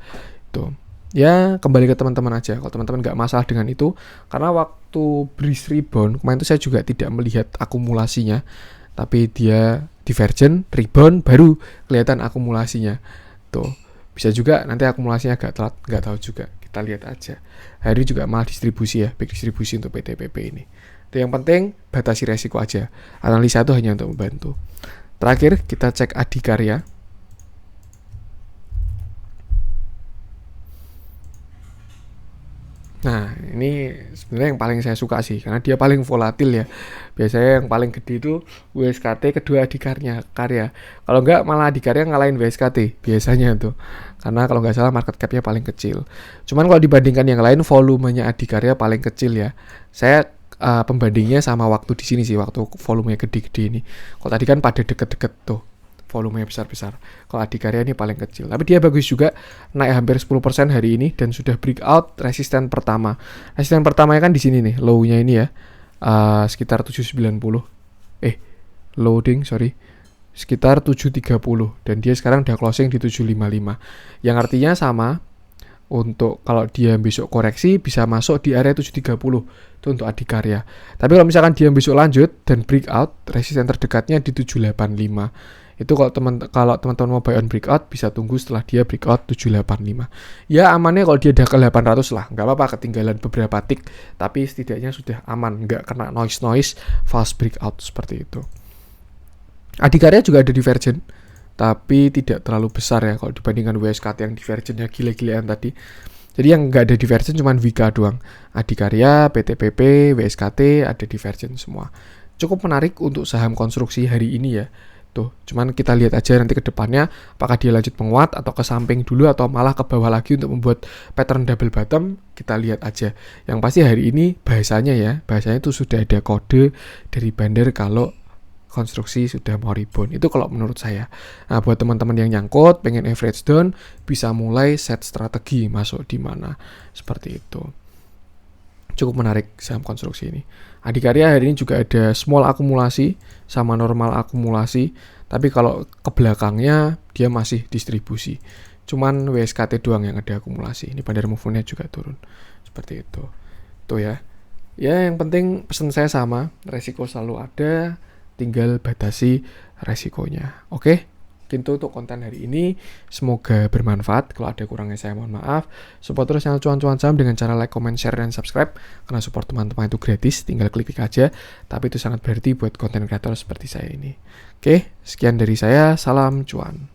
Tuh. Ya, kembali ke teman-teman aja. Kalau teman-teman nggak masalah dengan itu, karena waktu breeze rebound, kemarin itu saya juga tidak melihat akumulasinya. Tapi dia divergent, rebound, baru kelihatan akumulasinya. Tuh. Bisa juga nanti akumulasinya agak telat, nggak tahu juga. Kita lihat aja. Hari juga malah distribusi ya, baik distribusi untuk PTPP ini. Yang penting batasi resiko aja. Analisa itu hanya untuk membantu. Terakhir kita cek Adikarya. Nah, ini sebenarnya yang paling saya suka sih karena dia paling volatil ya. Biasanya yang paling gede itu WSKT, kedua Adikarya. Kalau enggak malah Adikarya ngalahin WSKT biasanya tuh. Karena kalau nggak salah market cap-nya paling kecil. Cuman kalau dibandingkan yang lain volumenya Adikarya paling kecil ya. Saya pembandingnya sama waktu di sini sih, waktu volumenya gede-gede ini. Kalau tadi kan pada deket-deket tuh, volumenya besar-besar. Kalau Adikarya ini paling kecil. Tapi dia bagus juga, naik hampir 10% hari ini dan sudah breakout resisten pertama. Resisten pertamanya kan di sini nih, low-nya ini ya, sekitar 790. Sekitar 730 dan dia sekarang udah closing di 755. Yang artinya sama. Untuk kalau dia besok koreksi bisa masuk di area 730 itu untuk Adikarya. Tapi kalau misalkan dia besok lanjut dan breakout, resisten terdekatnya di 785. Itu kalau teman-teman mau buy on breakout bisa tunggu setelah dia breakout 785. Ya amannya kalau dia udah ke 800 lah, nggak apa-apa ketinggalan beberapa tick, tapi setidaknya sudah aman, nggak kena noise false breakout seperti itu. Adikarya juga ada divergent, tapi tidak terlalu besar ya kalau dibandingkan WSKT yang divergentnya gila-gilaan tadi. Jadi yang nggak ada divergent cuma Wika doang. Adikarya, PTPP, WSKT ada divergent semua. Cukup menarik untuk saham konstruksi hari ini ya. Tuh, cuman kita lihat aja nanti ke depannya apakah dia lanjut menguat atau ke samping dulu atau malah ke bawah lagi untuk membuat pattern double bottom, kita lihat aja. Yang pasti hari ini bahasanya itu sudah ada kode dari bandar kalau konstruksi sudah mau rebound. Itu kalau menurut saya. Nah, buat teman-teman yang nyangkut, pengen average down, bisa mulai set strategi masuk di mana. Seperti itu. Cukup menarik saham konstruksi ini. Adikarya hari ini juga ada small akumulasi sama normal akumulasi. Tapi kalau ke belakangnya dia masih distribusi. Cuman WSKT doang yang ada akumulasi. Ini bandar movement-nya juga turun. Seperti itu. Tuh ya. Ya, yang penting pesan saya sama. Resiko selalu ada. Tinggal batasi resikonya. Oke, gitu untuk konten hari ini. Semoga bermanfaat. Kalau ada kurangnya saya mohon maaf. Support terus channel Cuan-Cuan Saham dengan cara like, comment, share, dan subscribe. Karena support teman-teman itu gratis, tinggal klik aja. Tapi itu sangat berarti buat konten kreator seperti saya ini. Oke, sekian dari saya. Salam cuan.